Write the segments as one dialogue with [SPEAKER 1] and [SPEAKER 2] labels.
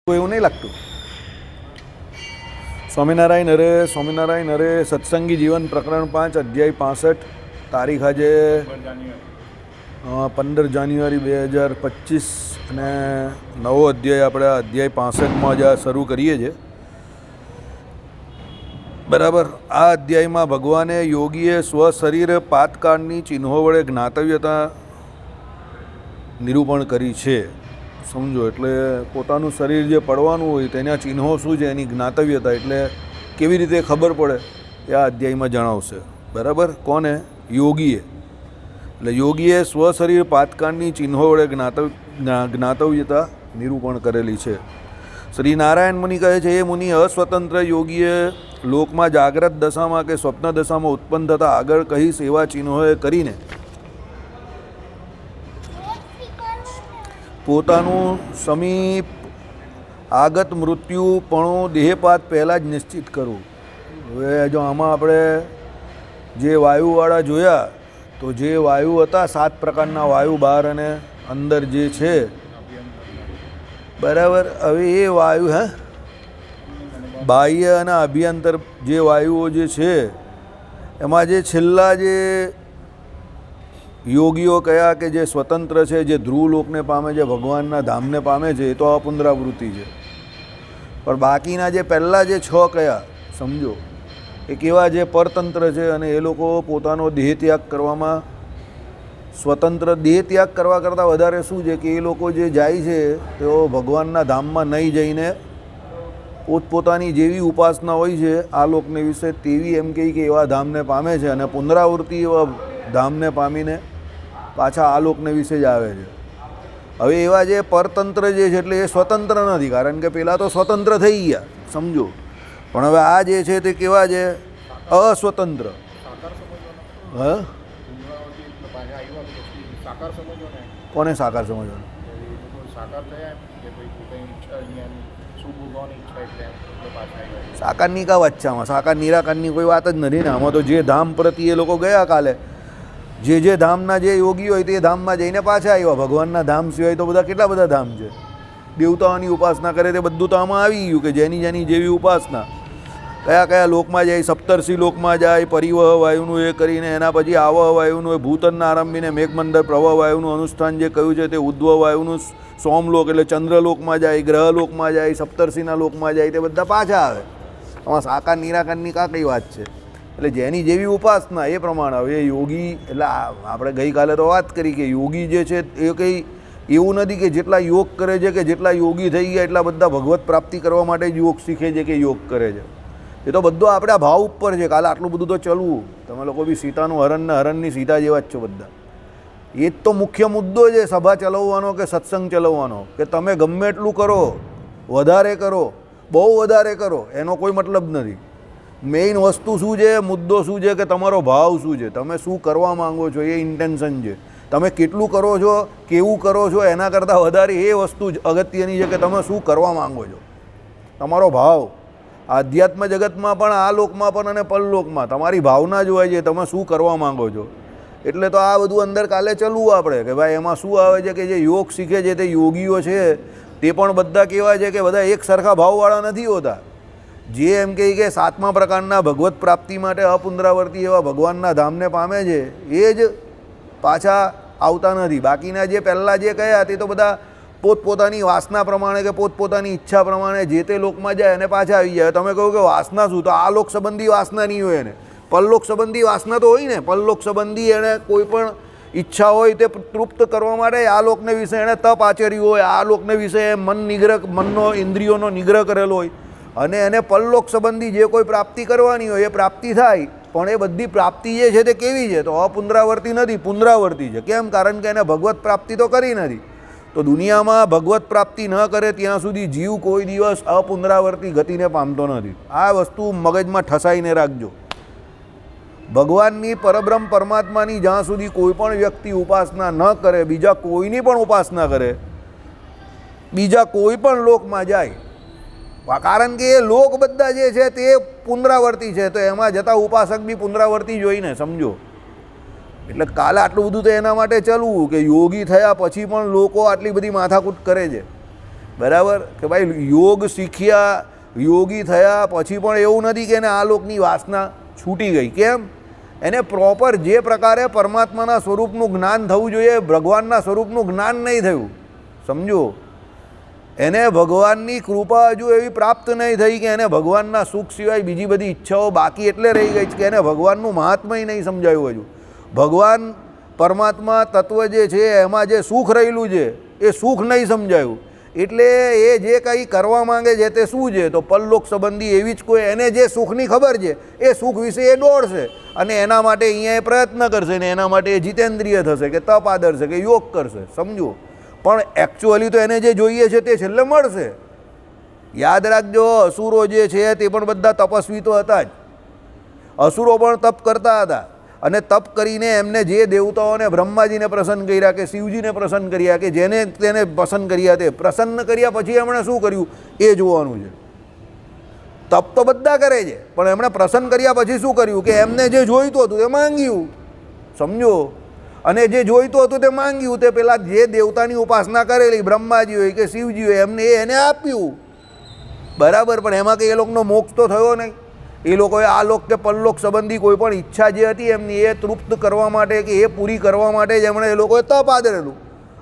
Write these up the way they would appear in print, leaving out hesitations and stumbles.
[SPEAKER 1] એવું નહીં લાગતું. સ્વામિનારાયણ હરે સત્સંગી જીવન પ્રકરણ 5 અધ્યાય 65 તારીખ આજે 15 જાન્યુઆરી 2025 અને નવો અધ્યાય આપણે અધ્યાય 65માં જ શરૂ કરીએ છીએ. બરાબર. આ અધ્યાયમાં ભગવાને યોગીએ સ્વશરીર પાતકાળની ચિહ્નો વડે જ્ઞાતવ્યતા નિરૂપણ કરી છે. સમજો, એટલે પોતાનું શરીર જે પડવાનું હોય તેના ચિહ્નો શું છે, એની જ્ઞાતવ્યતા એટલે કેવી રીતે ખબર પડે એ આ અધ્યાયમાં જણાવશે. બરાબર. કોને? યોગીએ. એટલે યોગીએ સ્વશરીર પાતકાળની ચિહ્નો વડે જ્ઞાતવ્યતા નિરૂપણ કરેલી છે. શ્રી નારાયણ મુનિ કહે છે, એ મુનિ અસ્વતંત્ર યોગીએ લોકમાં જાગ્રત દશામાં કે સ્વપ્ન દશામાં ઉત્પન્ન થતા આગળ કહી સેવા ચિહ્નોએ કરીને પોતાનું સમીપ આગત મૃત્યુપણું દેહપાત પહેલાં જ નિશ્ચિત કરવું. હવે જો આમાં આપણે જે વાયુવાળા જોયા તો જે વાયુ હતા 7 પ્રકારના વાયુ બહાર અને અંદર જે છે, બરાબર. હવે એ વાયુ બાહ્ય અને અભ્યંતર જે વાયુઓ જે છે એમાં જે છેલ્લા જે યોગીઓ કયા કે જે સ્વતંત્ર છે, જે ધ્રુવલોકને પામે છે, ભગવાનના ધામને પામે છે, એ તો અપુનરાવૃત્તિ છે. પણ બાકીના જે પહેલાં જે 6 કયા સમજો એ કેવા જે પરતંત્ર છે અને એ લોકો પોતાનો દેહ ત્યાગ કરવામાં સ્વતંત્ર. દેહ ત્યાગ કરવા કરતાં વધારે શું છે કે એ લોકો જે જાય છે તેઓ ભગવાનના ધામમાં નહીં જઈને પોતપોતાની જેવી ઉપાસના હોય છે આ લોકને વિશે તેવી એમ કહે કે એવા ધામને પામે છે અને પુનરાવૃત્તિ એવા ધામને પામીને પાછા આ લોકને વિશે જ આવે છે. હવે એવા જે પરતંત્ર જે છે એટલે એ સ્વતંત્ર નથી, કારણ કે પહેલાં તો સ્વતંત્ર થઈ ગયા સમજો. પણ હવે આ જે છે તે કેવા છે? અસ્વતંત્ર. કોને સાકાર સમજવાનું? સાકારની કા વાત છે આમાં? સાકાર નિરાકારની કોઈ વાત જ નથી ને આમાં. તો જે ધામ પ્રતિ એ લોકો ગયા કાલે, જે ધામના જે યોગી હોય તે ધામમાં જઈને પાછા આવ્યા. ભગવાનના ધામ સિવાય તો બધા કેટલા બધા ધામ છે. દેવતાઓની ઉપાસના કરે તે બધું તો આમાં આવી ગયું કે જેની જેવી ઉપાસના કયા કયા લોકમાં જાય. સપ્તર્ષિ લોકમાં જાય, પરિવહ વાયુનું એ કરીને, એના પછી આવહ વાયુનું, ભૂતનના આરંભીને મેઘમંડળ પ્રવહ વાયુનું અનુષ્ઠાન જે કહ્યું છે તે ઉદ્ભવ વાયુનું સોમલોક એટલે ચંદ્રલોકમાં જાય, ગ્રહલોકમાં જાય, સપ્તર્ષિના લોકમાં જાય, તે બધા પાછા આવે. આમાં સાકાર નિરાકારની કાં કઈ વાત છે? એટલે જેની જેવી ઉપાસના એ પ્રમાણે. હવે યોગી એટલે આપણે ગઈકાલે તો વાત કરી કે યોગી જે છે એ કંઈ એવું નથી કે જેટલા યોગ કરે છે કે જેટલા યોગી થઈ ગયા એટલા બધા ભગવત પ્રાપ્તિ કરવા માટે જ યોગ શીખે છે કે યોગ કરે છે. એ તો બધું આપણા ભાવ ઉપર છે. કાલે આટલું બધું તો ચલવું. તમે લોકો બી સીતાનું હરણની સીતા જેવા જ છો બધા. એ જ તો મુખ્ય મુદ્દો છે સભા ચલાવવાનો કે સત્સંગ ચલાવવાનો, કે તમે ગમે એટલું કરો, વધારે કરો, બહુ વધારે કરો, એનો કોઈ મતલબ નથી. મેઇન વસ્તુ શું છે, મુદ્દો શું છે કે તમારો ભાવ શું છે, તમે શું કરવા માંગો છો, એ ઇન્ટેન્શન છે. તમે કેટલું કરો છો, કેવું કરો છો, એના કરતાં વધારે એ વસ્તુ જ અગત્યની છે કે તમે શું કરવા માંગો છો. તમારો ભાવ આધ્યાત્મ જગતમાં પણ, આ લોકમાં પણ અને પરલોકમાં તમારી ભાવના જ હોય છે, તમે શું કરવા માંગો છો. એટલે તો આ બધું અંદર કાલે ચલવું આપણે કે ભાઈ એમાં શું આવે છે કે જે યોગ શીખે છે તે યોગીઓ છે તે પણ બધા કેવા છે કે બધા એક સરખા ભાવવાળા નથી હોતા. જે એમ કહે કે 7મા પ્રકારના ભગવત પ્રાપ્તિ માટે અપુનરાવર્તી એવા ભગવાનના ધામને પામે છે એ જ પાછા આવતા નથી. બાકીના જે પહેલાં જે કયા તે તો બધા પોતપોતાની વાસના પ્રમાણે કે પોતપોતાની ઈચ્છા પ્રમાણે જે તે લોકમાં જાય અને પાછા આવી જાય. તમે કહો કે વાસના શું? તો આ લોક સંબંધી વાસના નહીં હોય એને, પરલોક સંબંધી વાસના તો હોય ને. પરલોક સંબંધી એણે કોઈ પણ ઈચ્છા હોય તે તૃપ્ત કરવા માટે આ લોકને વિશે એણે તપ આચર્યું હોય, આ લોકને વિશે મનનો ઇન્દ્રિયોનો નિગ્રહ કરેલો હોય અને એને પરલોક સંબંધી જે કોઈ પ્રાપ્તિ કરવાની હોય એ પ્રાપ્તિ થાય. પણ એ બધી પ્રાપ્તિ જે છે તે કેવી છે? તો અપુનરાવર્તી નથી, પુનરાવર્તી છે. કેમ? કારણ કે એને ભગવત પ્રાપ્તિ તો કરી નથી. તો દુનિયામાં ભગવત પ્રાપ્તિ ન કરે ત્યાં સુધી જીવ કોઈ દિવસ અપુનરાવર્તી ગતિને પામતો નથી. આ વસ્તુ મગજમાં ઠસાઈને રાખજો. ભગવાનની પરબ્રહ્મ પરમાત્માની જ્યાં સુધી કોઈ પણ વ્યક્તિ ઉપાસના ન કરે, બીજા કોઈની પણ ઉપાસના કરે, બીજા કોઈ પણ લોકમાં જાય, કારણ કે એ લોક બધા જે છે તે પુનરાવર્તી છે, તો એમાં જતા ઉપાસક બી પુનરાવર્તી જોઈને સમજો. એટલે કાલે આટલું બધું તો એના માટે ચાલવું કે યોગી થયા પછી પણ લોકો આટલી બધી માથાકૂટ કરે છે. બરાબર કે ભાઈ યોગ શીખ્યા, યોગી થયા પછી પણ એવું નથી કે એને આ લોકની વાસના છૂટી ગઈ. કેમ? એને પ્રોપર જે પ્રકારે પરમાત્માના સ્વરૂપનું જ્ઞાન થવું જોઈએ ભગવાનના સ્વરૂપનું જ્ઞાન નહીં થયું. સમજો, એને ભગવાનની કૃપા હજુ એવી પ્રાપ્ત નહીં થઈ કે એને ભગવાનના સુખ સિવાય બીજી બધી ઈચ્છાઓ બાકી એટલે રહી ગઈ છે કે એને ભગવાનનું મહાત્મય નહીં સમજાયું હજુ. ભગવાન પરમાત્મા તત્વ જે છે એમાં જે સુખ રહેલું છે એ સુખ નહીં સમજાયું. એટલે એ જે કંઈ કરવા માંગે છે તે શું છે તો પરલોક સંબંધી એવી જ કોઈ એને જે સુખની ખબર છે એ સુખ વિશે એ દોડશે અને એના માટે અહીંયા એ પ્રયત્ન કરશે ને એના માટે એ જીતેન્દ્રિય થશે કે તપ આદરશે કે યોગ કરશે. સમજો, પણ એકચ્યુઅલી તો એને જે જોઈએ છે તે છેલ્લે મળશે. યાદ રાખજો, અસુરો જે છે તે પણ બધા તપસ્વી તો હતા જ. અસુરો પણ તપ કરતા હતા અને તપ કરીને એમને જે દેવતાઓને બ્રહ્માજીને પ્રસન્ન કર્યા કે શિવજીને પ્રસન્ન કર્યા કે જેને તેને પસંદ કર્યા તે પ્રસન્ન કર્યા પછી એમણે શું કર્યું એ જોવાનું છે. તપ તો બધા કરે છે પણ એમણે પ્રસન્ન કર્યા પછી શું કર્યું કે એમને જે જોઈતું હતું તે માંગ્યું. સમજો, અને જે જોઈતું હતું તે માંગ્યું તે પેલા જે દેવતાની ઉપાસના કરેલી બ્રહ્માજી હોય કે શિવજી હોય એમને એને આપ્યું. બરાબર, પણ એમાં કંઈ એ લોકોનો મોક્ષ તો થયો નહીં. એ લોકોએ આ લોક કે પરલોક સંબંધી કોઈ પણ ઈચ્છા જે હતી એમની એ તૃપ્ત કરવા માટે કે એ પૂરી કરવા માટે જ એમણે એ લોકોએ તપ આદરેલું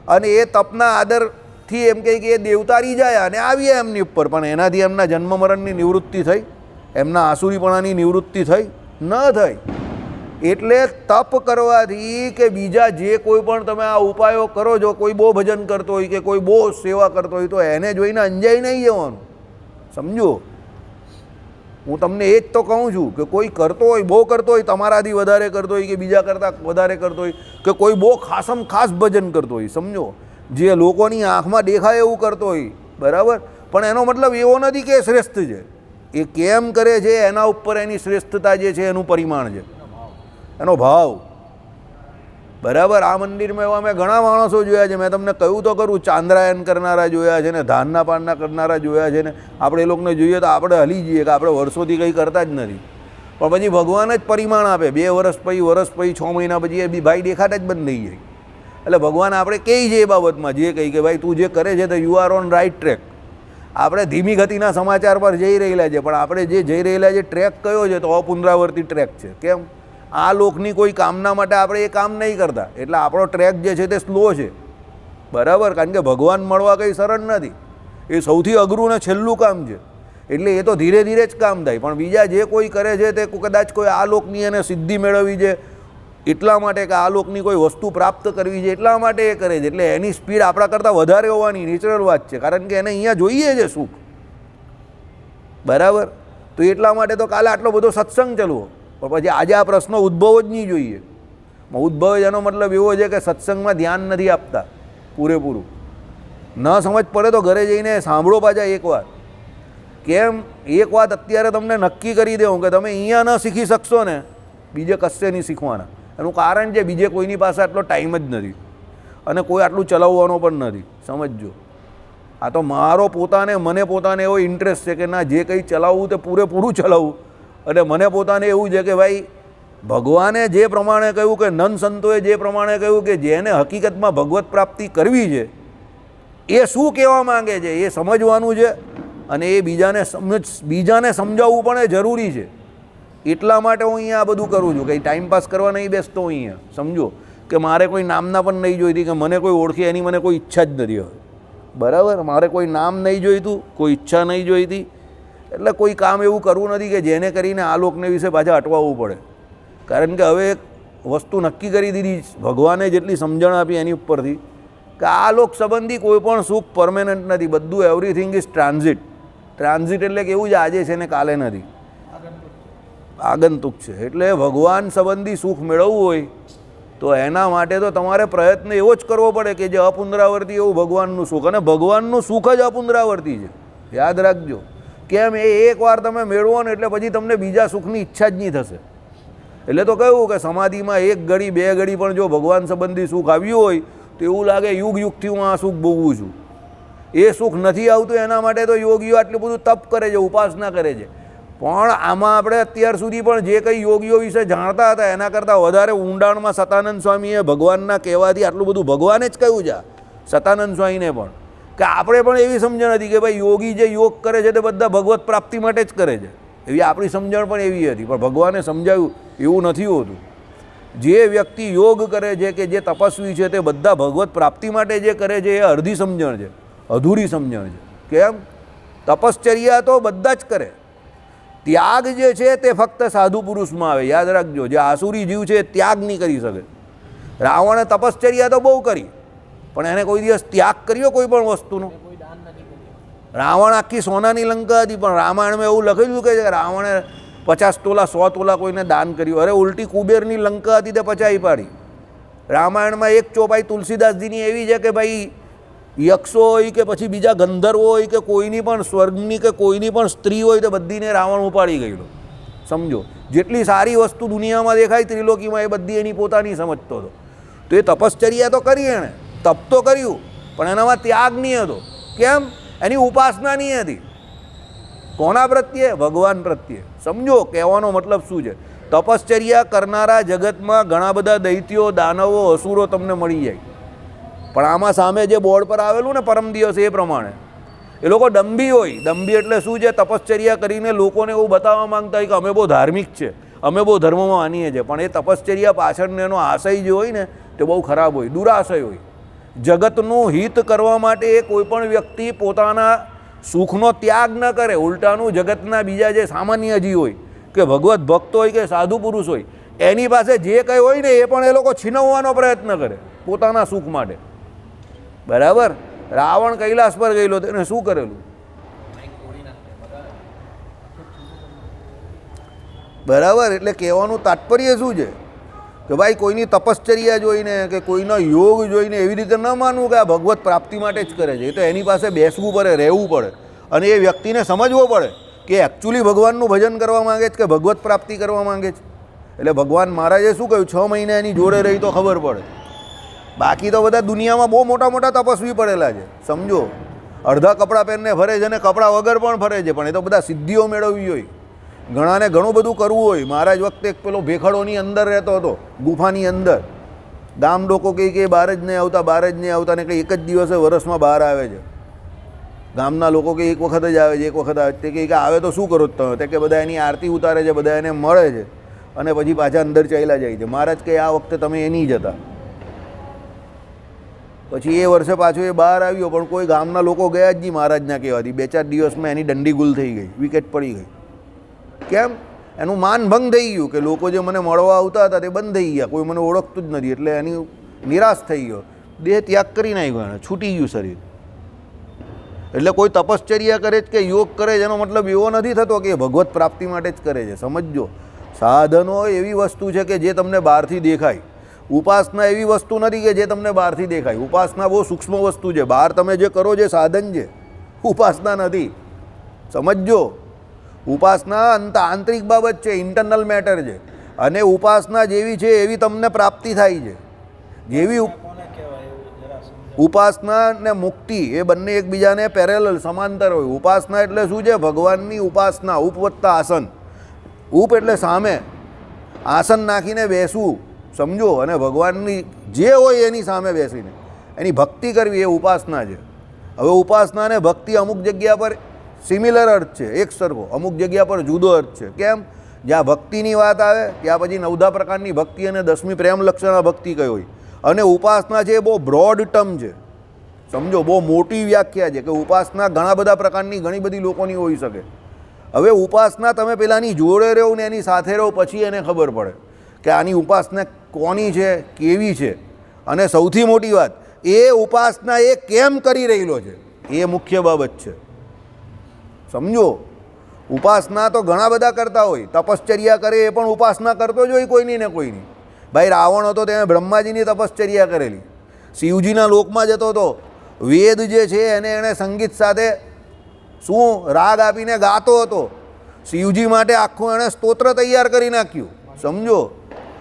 [SPEAKER 1] અને એ તપના આદરથી એમ કહે કે એ દેવતા રીજાયા અને આવ્યા એમની ઉપર. પણ એનાથી એમના જન્મ મરણની નિવૃત્તિ થઈ, એમના આસુરીપણાની નિવૃત્તિ થઈ ન થઈ. એટલે તપ કરવાથી કે બીજા જે કોઈ પણ તમે આ ઉપાયો કરો છો, કોઈ બહુ ભજન કરતો હોય કે કોઈ બહુ સેવા કરતો હોય તો એને જોઈને અંજાઈ નહીં જવાનું. સમજો, હું તમને એ જ તો કહું છું કે કોઈ કરતો હોય, બહુ કરતો હોય, તમારાથી વધારે કરતો હોય કે બીજા કરતાં વધારે કરતો હોય કે કોઈ બહુ ખાસમ ખાસ ભજન કરતો હોય. સમજો, જે લોકોની આંખમાં દેખાય એવું કરતો હોય. બરાબર, પણ એનો મતલબ એવો નથી કે શ્રેષ્ઠ છે. એ કેમ કરે છે એના ઉપર એની શ્રેષ્ઠતા જે છે એનું પરિમાણ છે, એનો ભાવ. બરાબર, આ મંદિરમાં એવા મેં ઘણા માણસો જોયા છે. મેં તમને કહ્યું તો ખરું, ચાંદ્રાયન કરનારા જોયા છે ને ધાનના પાનના કરનારા જોયા છે ને આપણે એ લોકોને જોઈએ તો આપણે હલી જઈએ કે આપણે વર્ષોથી કંઈ કરતા જ નથી. પણ પછી ભગવાન જ પરિમાણ આપે. 2 વર્ષ પછી 6 મહિના પછી એ ભાઈ દેખાતા જ બંધ થઈ જાય. એટલે ભગવાન આપણે કહી છે એ બાબતમાં જે કહી કે ભાઈ તું જે કરે છે તો you are on right track. આપણે ધીમી ગતિના સમાચાર પર જઈ રહેલા છે પણ આપણે જે જઈ રહેલા છે ટ્રેક કયો છે તો અપુનરાવર્તી ટ્રેક છે. કેમ? આ લોકની કોઈ કામના માટે આપણે એ કામ નહીં કરતા એટલે આપણો ટ્રેક જે છે તે સ્લો છે. બરાબર, કારણ કે ભગવાન મળવા કંઈ સરળ નથી. એ સૌથી અઘરું ને છેલ્લું કામ છે. એટલે એ તો ધીરે ધીરે જ કામ થાય. પણ બીજા જે કોઈ કરે છે તે કદાચ કોઈ આ લોકની એને સિદ્ધિ મેળવવી છે એટલા માટે કે આ લોકની કોઈ વસ્તુ પ્રાપ્ત કરવી છે એટલા માટે એ કરે છે. એટલે એની સ્પીડ આપણા કરતાં વધારે હોવાની નેચરલ વાત છે, કારણ કે એને અહીંયા જોઈએ છે સુખ. બરાબર, તો એટલા માટે તો કાલે આટલો બધો સત્સંગ ચલવો. પણ પછી આજે આ પ્રશ્નો ઉદ્ભવ જ નહીં જોઈએ. ઉદ્ભવ એનો મતલબ એવો છે કે સત્સંગમાં ધ્યાન નથી આપતા પૂરેપૂરું. ન સમજ પડે તો ઘરે જઈને સાંભળો પાછા એકવાર. કેમ? એક વાત અત્યારે તમને નક્કી કરી દઉં કે તમે અહીંયા ન શીખી શકશો ને બીજે કશે નહીં શીખવાના. એનું કારણ છે બીજે કોઈની પાસે આટલો ટાઈમ જ નથી અને કોઈ આટલું ચલાવવાનો પણ નથી. સમજજો, આ તો મને પોતાને એવો ઇન્ટરેસ્ટ છે કે ના જે કંઈ ચલાવવું તે પૂરેપૂરું ચલાવવું. અને મને પોતાને એવું છે કે ભાઈ ભગવાને જે પ્રમાણે કહ્યું કે નંદ સંતોએ જે પ્રમાણે કહ્યું કે જેને હકીકતમાં ભગવત પ્રાપ્તિ કરવી છે એ શું કહેવા માંગે છે એ સમજવાનું છે અને એ બીજાને સમજાવવું પણ એ જરૂરી છે. એટલા માટે હું અહીંયા આ બધું કરું છું. કંઈ ટાઈમપાસ કરવા નહીં બેસતો અહીંયા. સમજો કે મારે કોઈ નામના પણ નહીં જોઈતી કે મને કોઈ ઓળખે એની મને કોઈ ઈચ્છા જ નથી હવે. બરાબર, મારે કોઈ નામ નહીં જોઈતું, કોઈ ઈચ્છા નહીં જોઈતી. એટલે કોઈ કામ એવું કરવું નથી કે જેને કરીને આ લોકને વિશે પાછા અટવાવવું પડે. કારણ કે હવે એક વસ્તુ નક્કી કરી દીધી ભગવાને જેટલી સમજણ આપી એની ઉપરથી કે આ લોક સંબંધી કોઈ પણ સુખ પરમેનન્ટ નથી. બધું એવરીથિંગ ઇઝ ટ્રાન્ઝિટ. ટ્રાન્ઝિટ એટલે કે એવું જ આજે છે ને કાલે નથી, આગંતુક છે. એટલે ભગવાન સંબંધી સુખ મેળવવું હોય તો એના માટે તો તમારે પ્રયત્ન એવો જ કરવો પડે કે જે અપુનરાવર્તી એવું ભગવાનનું સુખ. અને ભગવાનનું સુખ જ અપુનરાવર્તી છે, યાદ રાખજો. કેમ? એ એકવાર તમે મેળવો ને એટલે પછી તમને બીજા સુખની ઈચ્છા જ નહીં થશે. એટલે તો કહ્યું કે સમાધિમાં 1 ઘડી 2 ઘડી પણ જો ભગવાન સંબંધી સુખ આવ્યું હોય તો એવું લાગે યુગથી હું આ સુખ ભોગવું છું. એ સુખ નથી આવતું એના માટે તો યોગીઓ આટલું બધું તપ કરે છે, ઉપાસના કરે છે. પણ આમાં આપણે અત્યાર સુધી પણ જે કંઈ યોગીઓ વિશે જાણતા હતા એના કરતાં વધારે ઊંડાણમાં સતાનંદ સ્વામીએ ભગવાનના કહેવાથી આટલું બધું ભગવાને જ કહ્યું છે સતાનંદ સ્વામીને પણ કે આપણે પણ એવી સમજણ હતી કે ભાઈ યોગી જે યોગ કરે છે તે બધા ભગવત પ્રાપ્તિ માટે જ કરે છે, એવી આપણી સમજણ પણ એવી હતી. પણ ભગવાને સમજાવ્યું એવું નથી હોતું. જે વ્યક્તિ યોગ કરે છે કે જે તપસ્વી છે તે બધા ભગવત પ્રાપ્તિ માટે જે કરે છે એ અડધી સમજણ છે, અધૂરી સમજણ છે. કેમ? તપશ્ચર્યા તો બધા જ કરે, ત્યાગ જે છે તે ફક્ત સાધુ પુરુષમાં આવે. યાદ રાખજો, જે આસુરી જીવ છે એ ત્યાગ નહીં કરી શકે. રાવણે તપશ્ચર્યા તો બહુ કરી, પણ એને કોઈ દિવસ ત્યાગ કર્યો કોઈ પણ વસ્તુનો? રાવણ આખી સોનાની લંકા હતી, પણ રામાયણમાં એવું લખેલું કે રાવણે 50 તોલા 100 તોલા કોઈને દાન કર્યું. અરે ઉલટી કુબેરની લંકા હતી તે પચાવી પાડી. રામાયણમાં એક ચોપાઈ તુલસીદાસજીની એવી છે કે ભાઈ યક્ષો હોય કે પછી બીજા ગંધર્વો હોય કે કોઈની પણ સ્વર્ગની કે કોઈની પણ સ્ત્રી હોય તો બધીને રાવણ ઉપાડી ગયેલો. સમજો, જેટલી સારી વસ્તુ દુનિયામાં દેખાય ત્રિલોકીમાં એ બધી એની પોતાની સમજતો હતો. તો એ તપશ્ચર્યા તો કરી, એણે તપ તો કર્યું, પણ એનામાં ત્યાગ નહીં હતો. કેમ? એની ઉપાસના નહીં હતી. કોના પ્રત્યે? ભગવાન પ્રત્યે. સમજો કહેવાનો મતલબ શું છે. તપશ્ચર્યા કરનારા જગતમાં ઘણા બધા દૈત્યો, દાનવો, અસુરો તમને મળી જાય, પણ આમાં સામે જે બોર્ડ પર આવેલું ને પરમ દિવસ એ પ્રમાણે એ લોકો ડંભી હોય. ડંભી એટલે શું છે? તપશ્ચર્યા કરીને લોકોને એવું બતાવવા માંગતા હોય કે અમે બહુ ધાર્મિક છે, અમે બહુ ધર્મમાં માનીએ છીએ, પણ એ તપશ્ચર્યા પાછળનો એનો આશય જે હોય ને તે બહુ ખરાબ હોય, દુરાશય હોય. જગતનું હિત કરવા માટે એ કોઈ પણ વ્યક્તિ પોતાના સુખનો ત્યાગ ન કરે, ઉલટાનું જગતના બીજા જે સામાન્ય જીવ હોય કે ભગવત ભક્ત હોય કે સાધુ પુરુષ હોય એની પાસે જે કંઈ હોય ને એ પણ એ લોકો છીનવવાનો પ્રયત્ન કરે પોતાના સુખ માટે. બરાબર? રાવણ કૈલાસ પર ગયેલો તેને શું કરેલું? બરાબર? એટલે કહેવાનું તાત્પર્ય શું છે કે ભાઈ કોઈની તપશ્ચર્યા જોઈને કે કોઈનો યોગ જોઈને એવી રીતે ન માનવું કે આ ભગવત પ્રાપ્તિ માટે જ કરે છે. એ તો એની પાસે બેસવું પડે, રહેવું પડે, અને એ વ્યક્તિને સમજવો પડે કે એકચ્યુઅલી ભગવાનનું ભજન કરવા માંગે છે કે ભગવત પ્રાપ્તિ કરવા માંગે છે. એટલે ભગવાન મહારાજે શું કહ્યું? 6 મહિના એની જોડે રહી તો ખબર પડે. બાકી તો બધા દુનિયામાં બહુ મોટા મોટા તપસ્વી પડેલા છે. સમજો, અડધા કપડાં પહેરીને ફરે છે અને કપડાં વગર પણ ફરે છે, પણ એ તો બધા સિદ્ધિઓ મેળવવી હોય, ઘણાને ઘણું બધું કરવું હોય. મહારાજ વખતે એક પેલો ભેખડોની અંદર રહેતો હતો, ગુફાની અંદર. ગામ લોકો કહે કે બહાર જ નહીં આવતા, બહાર જ નહીં આવતા, ને કંઈ એક જ દિવસે વર્ષમાં બહાર આવે છે. ગામના લોકો કે એક વખત જ આવે છે, એક વખત આવે. તે કે આવે તો શું કરો તમે? તે કે બધા એની આરતી ઉતારે છે, બધા એને મળે છે અને પછી પાછા અંદર ચાલ્યા જાય છે. મહારાજ કે આ વખતે તમે એ નહીં જતા. પછી એ વર્ષે પાછો એ બહાર આવ્યો, પણ કોઈ ગામના લોકો ગયા જ નહીં મહારાજના કહેવાથી. 2-4 દિવસમાં એની દંડી ગુલ થઈ ગઈ, વિકેટ પડી ગઈ. કેમ? એનું માન ભંગ થઈ ગયું કે લોકો જે મને મળવા આવતા હતા તે બંધ થઈ ગયા, કોઈ મને ઓળખતું જ નથી. એટલે એની નિરાશ થઈ ગયો, દેહ ત્યાગ કરી નાખ્યો, એને છૂટી ગયું શરીર. એટલે કોઈ તપશ્ચર્યા કરે છે કે યોગ કરે છે એનો મતલબ એવો નથી થતો કે ભગવત પ્રાપ્તિ માટે જ કરે છે. સમજજો, સાધનો એવી વસ્તુ છે કે જે તમને બહારથી દેખાય. ઉપાસના એવી વસ્તુ નથી કે જે તમને બહારથી દેખાય. ઉપાસના બહુ સૂક્ષ્મ વસ્તુ છે. બહાર તમે જે કરો જે સાધન છે, ઉપાસના નથી. સમજજો, ઉપાસના આંતરિક બાબત છે, ઇન્ટરનલ મેટર છે. અને ઉપાસના જેવી છે એવી તમને પ્રાપ્તિ થાય છે. જેવી ઉપાસના ને મુક્તિ એ બંને એકબીજાને પેરેલલ સમાંતર હોય. ઉપાસના એટલે શું છે? ભગવાનની ઉપાસના. ઉપવત્તા આસન. ઉપ એટલે સામે, આસન નાખીને બેસવું. સમજો, અને ભગવાનની જે હોય એની સામે બેસીને એની ભક્તિ કરવી એ ઉપાસના છે. હવે ઉપાસના અને ભક્તિ અમુક જગ્યા પર સિમિલર અર્થ છે, એક સરખો, અમુક જગ્યા પર જુદો અર્થ છે. કેમ? જ્યાં ભક્તિની વાત આવે ત્યાં પછી 9 પ્રકારની ભક્તિ અને 10મી પ્રેમ લક્ષણા ભક્તિ કઈ હોય. અને ઉપાસના છે એ બહુ બ્રોડ ટર્મ છે. સમજો, બહુ મોટી વ્યાખ્યા છે કે ઉપાસના ઘણા બધા પ્રકારની ઘણી બધી લોકોની હોઈ શકે. હવે ઉપાસના તમે પેલાની જોડે રહો ને એની સાથે રહો પછી એને ખબર પડે કે આની ઉપાસના કોની છે, કેવી છે. અને સૌથી મોટી વાત, એ ઉપાસના એ કેમ કરી રહેલો છે એ મુખ્ય બાબત છે. સમજો, ઉપાસના તો ઘણા બધા કરતા હોય. તપશ્ચર્યા કરે એ પણ ઉપાસના કરતો જ હોય કોઈની ને કોઈની. ભાઈ રાવણ હતો તેને બ્રહ્માજીની તપશ્ચર્યા કરેલી. શિવજીના લોકમાં જતો હતો, વેદ જે છે એણે સંગીત સાથે શું રાગ આપીને ગાતો હતો. શિવજી માટે આખું એણે સ્તોત્ર તૈયાર કરી નાખ્યું. સમજો,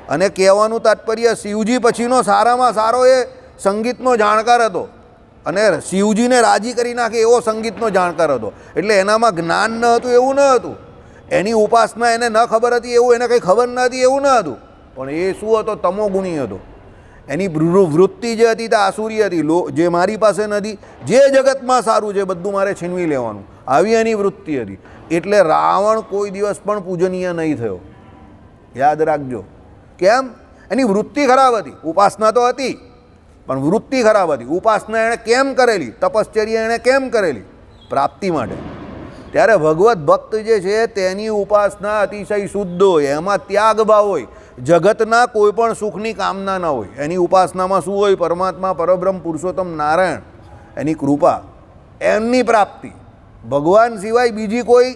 [SPEAKER 1] અને કહેવાનું તાત્પર્ય શિવજી પછીનો સારામાં સારો એ સંગીતનો જાણકાર હતો અને શિવજીને રાજી કરી નાખે એવો સંગીતનો જાણકાર હતો. એટલે એનામાં જ્ઞાન ન હતું એવું ન હતું, એની ઉપાસના એને ન ખબર હતી એવું એને કંઈ ખબર ન હતી એવું ન હતું, પણ એ શું હતો? તમોગુણી હતો. એની વૃત્તિ જે હતી તે આસુરી હતી. જે મારી પાસે નથી, જે જગતમાં સારું છે બધું મારે છીનવી લેવાનું, આવી એની વૃત્તિ હતી. એટલે રાવણ કોઈ દિવસ પણ પૂજનીય નહીં થયો. યાદ રાખજો. કેમ? એની વૃત્તિ ખરાબ હતી. ઉપાસના તો હતી પણ વૃત્તિ ખરાબ હતી. ઉપાસના એણે કેમ કરેલી? તપશ્ચર્યા એણે કેમ કરેલી? પ્રાપ્તિ માટે. ત્યારે ભગવત ભક્ત જે છે તેની ઉપાસના અતિશય શુદ્ધ હોય, એમાં ત્યાગ ભાવ હોય, જગતના કોઈ પણ સુખની કામના ન હોય. એની ઉપાસનામાં શું હોય? પરમાત્મા, પરબ્રહ્મ, પુરુષોત્તમ નારાયણ, એની કૃપા, એમની પ્રાપ્તિ. ભગવાન સિવાય બીજી કોઈ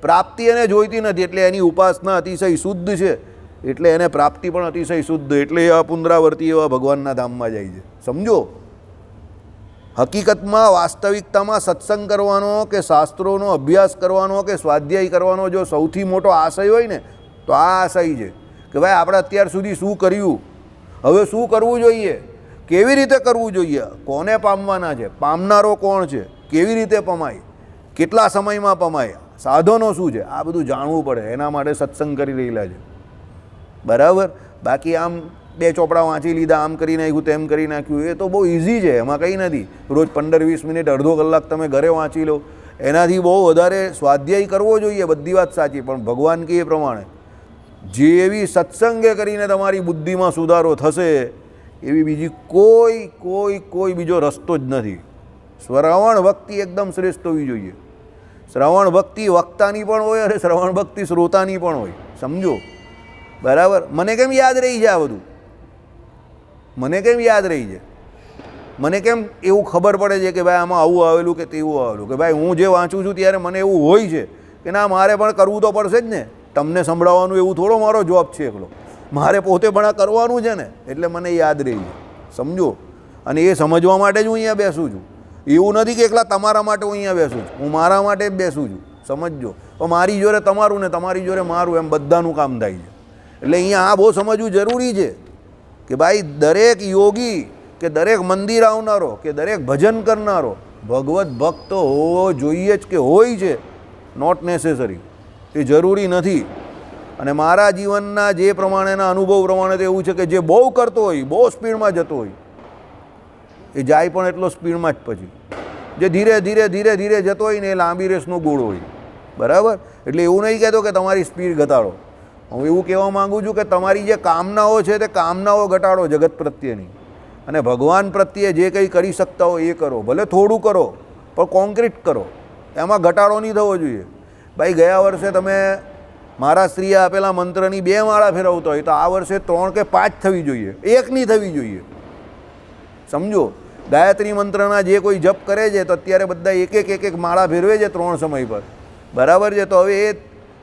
[SPEAKER 1] પ્રાપ્તિ એને જોઈતી નથી. એટલે એની ઉપાસના અતિશય શુદ્ધ છે, એટલે એને પ્રાપ્તિ પણ અતિશય શુદ્ધ. એટલે એવા પુનરાવર્તી એવા ભગવાનના ધામમાં જાય છે. સમજો, હકીકતમાં વાસ્તવિકતામાં સત્સંગ કરવાનો કે શાસ્ત્રોનો અભ્યાસ કરવાનો કે સ્વાધ્યાય કરવાનો જો સૌથી મોટો આશય હોય ને તો આ આશય છે કે ભાઈ આપણે અત્યાર સુધી શું કર્યું, હવે શું કરવું જોઈએ, કેવી રીતે કરવું જોઈએ, કોને પામવાના છે, પામનારો કોણ છે, કેવી રીતે પમાય, કેટલા સમયમાં પમાય, સાધનો શું છે, આ બધું જાણવું પડે. એના માટે સત્સંગ કરી રહેલા છે. બરાબર. બાકી આમ બે ચોપડા વાંચી લીધા, આમ કરી નાખ્યું, તેમ કરી નાખ્યું, એ તો બહુ ઇઝી છે, એમાં કંઈ નથી. રોજ 15-20 મિનિટ, અડધો કલાક તમે ઘરે વાંચી લો, એનાથી બહુ વધારે સ્વાધ્યાય કરવો જોઈએ. બધી વાત સાચી, પણ ભગવાન કહે એ પ્રમાણે જેવી સત્સંગે કરીને તમારી બુદ્ધિમાં સુધારો થશે એવી બીજી કોઈ બીજો રસ્તો જ નથી. શ્રવણ ભક્તિ એકદમ શ્રેષ્ઠ હોવી જોઈએ. શ્રવણ ભક્તિ વક્તાની પણ હોય અને શ્રવણ ભક્તિ શ્રોતાની પણ હોય. સમજો. બરાબર. મને કેમ યાદ રહી છે આ બધું? મને કેમ યાદ રહી છે? મને કેમ એવું ખબર પડે છે કે ભાઈ આમાં આવું આવેલું કે તેવું આવેલું? કે ભાઈ હું જે વાંચું છું ત્યારે મને એવું હોય છે કે ના, મારે પણ કરવું તો પડશે જ ને. તમને સંભળાવવાનું એવું થોડો મારો જોબ છે એકલો, મારે પોતે પણ કરવાનું છે ને. એટલે મને યાદ રહી છે. સમજો. અને એ સમજવા માટે જ હું અહીંયા બેસું છું. એવું નથી કે એકલા તમારા માટે હું અહીંયા બેસું છું, હું મારા માટે જ બેસું છું. સમજજો. તો મારી જોડે તમારું ને તમારી જોડે મારું, એમ બધાનું કામ થાય છે. એટલે અહીંયા આ બહુ સમજવું જરૂરી છે કે ભાઈ દરેક યોગી કે દરેક મંદિર આવનારો કે દરેક ભજન કરનારો ભગવત ભક્ત હોવો જોઈએ જ કે હોય છે. નોટ નેસેસરી, એ જરૂરી નથી. અને મારા જીવનના જે પ્રમાણેના અનુભવ પ્રમાણે તો એવું છે કે જે બહુ કરતો હોય, બહુ સ્પીડમાં જતો હોય, એ જાય પણ એટલો સ્પીડમાં જ. પછી જે ધીરે ધીરે જતો હોય ને એ લાંબી રેસનો ગોળો હોય. બરાબર. એટલે એવું નહીં કહેતો કે તમારી સ્પીડ ઘટાડો. હું એવું કહેવા માગું છું કે તમારી જે કામનાઓ છે તે કામનાઓ ઘટાડો જગત પ્રત્યેની, અને ભગવાન પ્રત્યે જે કંઈ કરી શકતા હો એ કરો. ભલે થોડું કરો પણ કોન્ક્રીટ કરો, એમાં ઘટાડો નહીં થવો જોઈએ. ભાઈ ગયા વર્ષે તમે મારા સ્ત્રીએ આપેલા મંત્રની 2 માળા ફેરવતો હોય તો આ વર્ષે 3 કે 5 થવી જોઈએ, 1 નહીં થવી જોઈએ. સમજો. ગાયત્રી મંત્રના જે કોઈ જપ કરે છે તો અત્યારે બધા એક માળા ફેરવે છે 3 સમય પર. બરાબર છે. તો હવે એ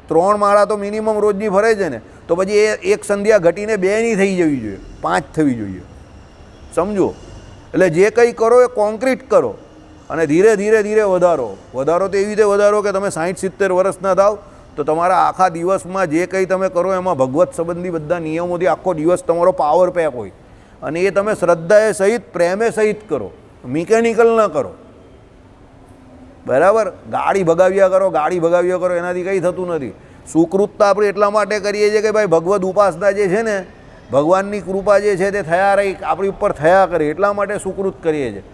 [SPEAKER 1] 3 માળા તો મિનિમમ રોજની ફરે છે ને, તો પછી એ એક સંધ્યા ઘટીને 2 નહીં થઈ જવી જોઈએ, 5 થવી જોઈએ. સમજો. એટલે જે કંઈ કરો એ કોન્ક્રીટ કરો અને ધીરે ધીરે વધારો. તો એવી રીતે વધારો કે તમે 60-70 વર્ષના થાવ તો તમારા આખા દિવસમાં જે કંઈ તમે કરો એમાં ભગવત સંબંધી બધા નિયમોથી આખો દિવસ તમારો પાવર પેક હોય. અને એ તમે શ્રદ્ધાએ સહિત, પ્રેમે સહિત કરો, મિકેનિકલ ન કરો. બરાબર. ગાડી ભગાવ્યા કરો, એનાથી કંઈ થતું નથી. સુકૃતતા આપણે એટલા માટે કરીએ છીએ કે ભાઈ ભગવદ ઉપાસના જે છે ને, ભગવાનની કૃપા જે છે તે થયા રહી, આપણી ઉપર થયા કરે, એટલા માટે સુકૃત કરીએ છીએ.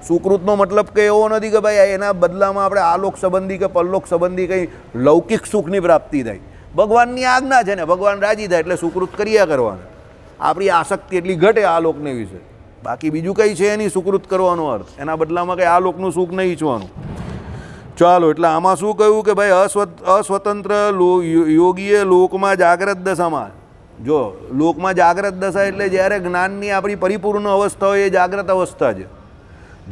[SPEAKER 1] સુકૃતનો મતલબ કે એવો નથી કે ભાઈ એના બદલામાં આપણે આલોક સંબંધી કે પરલોક સંબંધી કંઈ લૌકિક સુખની પ્રાપ્તિ થાય. ભગવાનની આજ્ઞા છે ને, ભગવાન રાજી થાય એટલે સુકૃત કર્યા કરવાના. આપણી આસક્તિ એટલી ઘટે આ લોકને વિશે. બાકી બીજું કંઈ છે નહીં સુકૃત કરવાનો અર્થ. એના બદલામાં કંઈ આ લોકનું સુખ નહીં ઈચ્છવાનું. ચાલો. એટલે આમાં શું કહ્યું કે ભાઈ અસ્વતંત્ર યોગીએ લોકમાં જાગ્રત દશામાં, જો લોકમાં જાગ્રત દશા એટલે જ્યારે જ્ઞાનની આપણી પરિપૂર્ણ અવસ્થા હોય એ જાગ્રત અવસ્થા છે.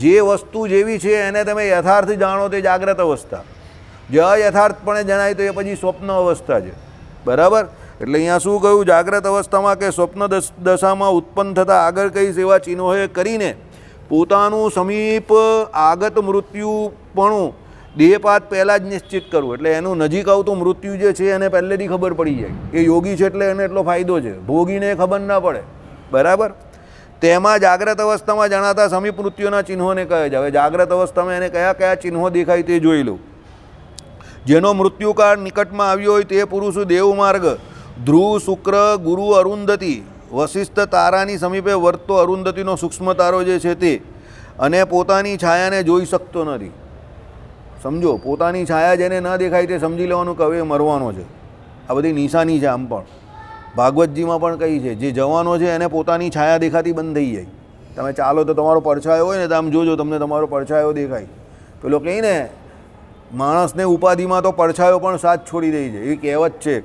[SPEAKER 1] જે વસ્તુ જેવી છે એને તમે યથાર્થ જાણો તે જાગ્રત અવસ્થા, જે અયથાર્થપણે જણાય તો એ પછી સ્વપ્ન અવસ્થા છે. બરાબર. એટલે અહીંયા શું કહ્યું? જાગ્રત અવસ્થામાં કે સ્વપ્ન દશામાં ઉત્પન્ન થતા આગળ કઈ સેવા ચિહ્નોએ કરીને પોતાનું સમીપ આગત મૃત્યુપણું દેહપાત પહેલાં જ નિશ્ચિત કરવું. એટલે એનું નજીક આવતું મૃત્યુ જે છે એને પહેલેથી ખબર પડી જાય. એ યોગી છે એટલે એને એટલો ફાયદો છે, ભોગીને ખબર ના પડે. બરાબર. તેમાં જાગ્રત અવસ્થામાં જણાતા સમીપ મૃત્યુના ચિહ્નોને કહે છે. હવે જાગ્રત અવસ્થામાં એને કયા ચિહ્નો દેખાય તે જોઈ લઉં. જેનો મૃત્યુકાળ નિકટમાં આવ્યો હોય તે પુરુષ દેવમાર્ગ, ધ્રુવ, શુક્ર, ગુરુ, અરુંધતી વશિષ્ઠ તારાની સમીપે વર્તતો અરુંધતીનો સૂક્ષ્મ તારો જે છે તે અને પોતાની છાયાને જોઈ શકતો નથી. સમજો, પોતાની છાયા જેને ન દેખાય તે સમજી લેવાનું કે હવે મરવાનો છે. આ બધી નિશાની છે. આમ પણ ભાગવતજીમાં પણ કહી છે, જે જવાનો છે એને પોતાની છાયા દેખાતી બંધ થઈ જાય. તમે ચાલો તો તમારો પડછાયો હોય ને તો આમ જોજો, તમને તમારો પડછાયો દેખાય. પેલો કહે ને, માણસને ઉપાધિમાં તો પડછાયો પણ સાથ છોડી દે છે, એ કહેવત છે.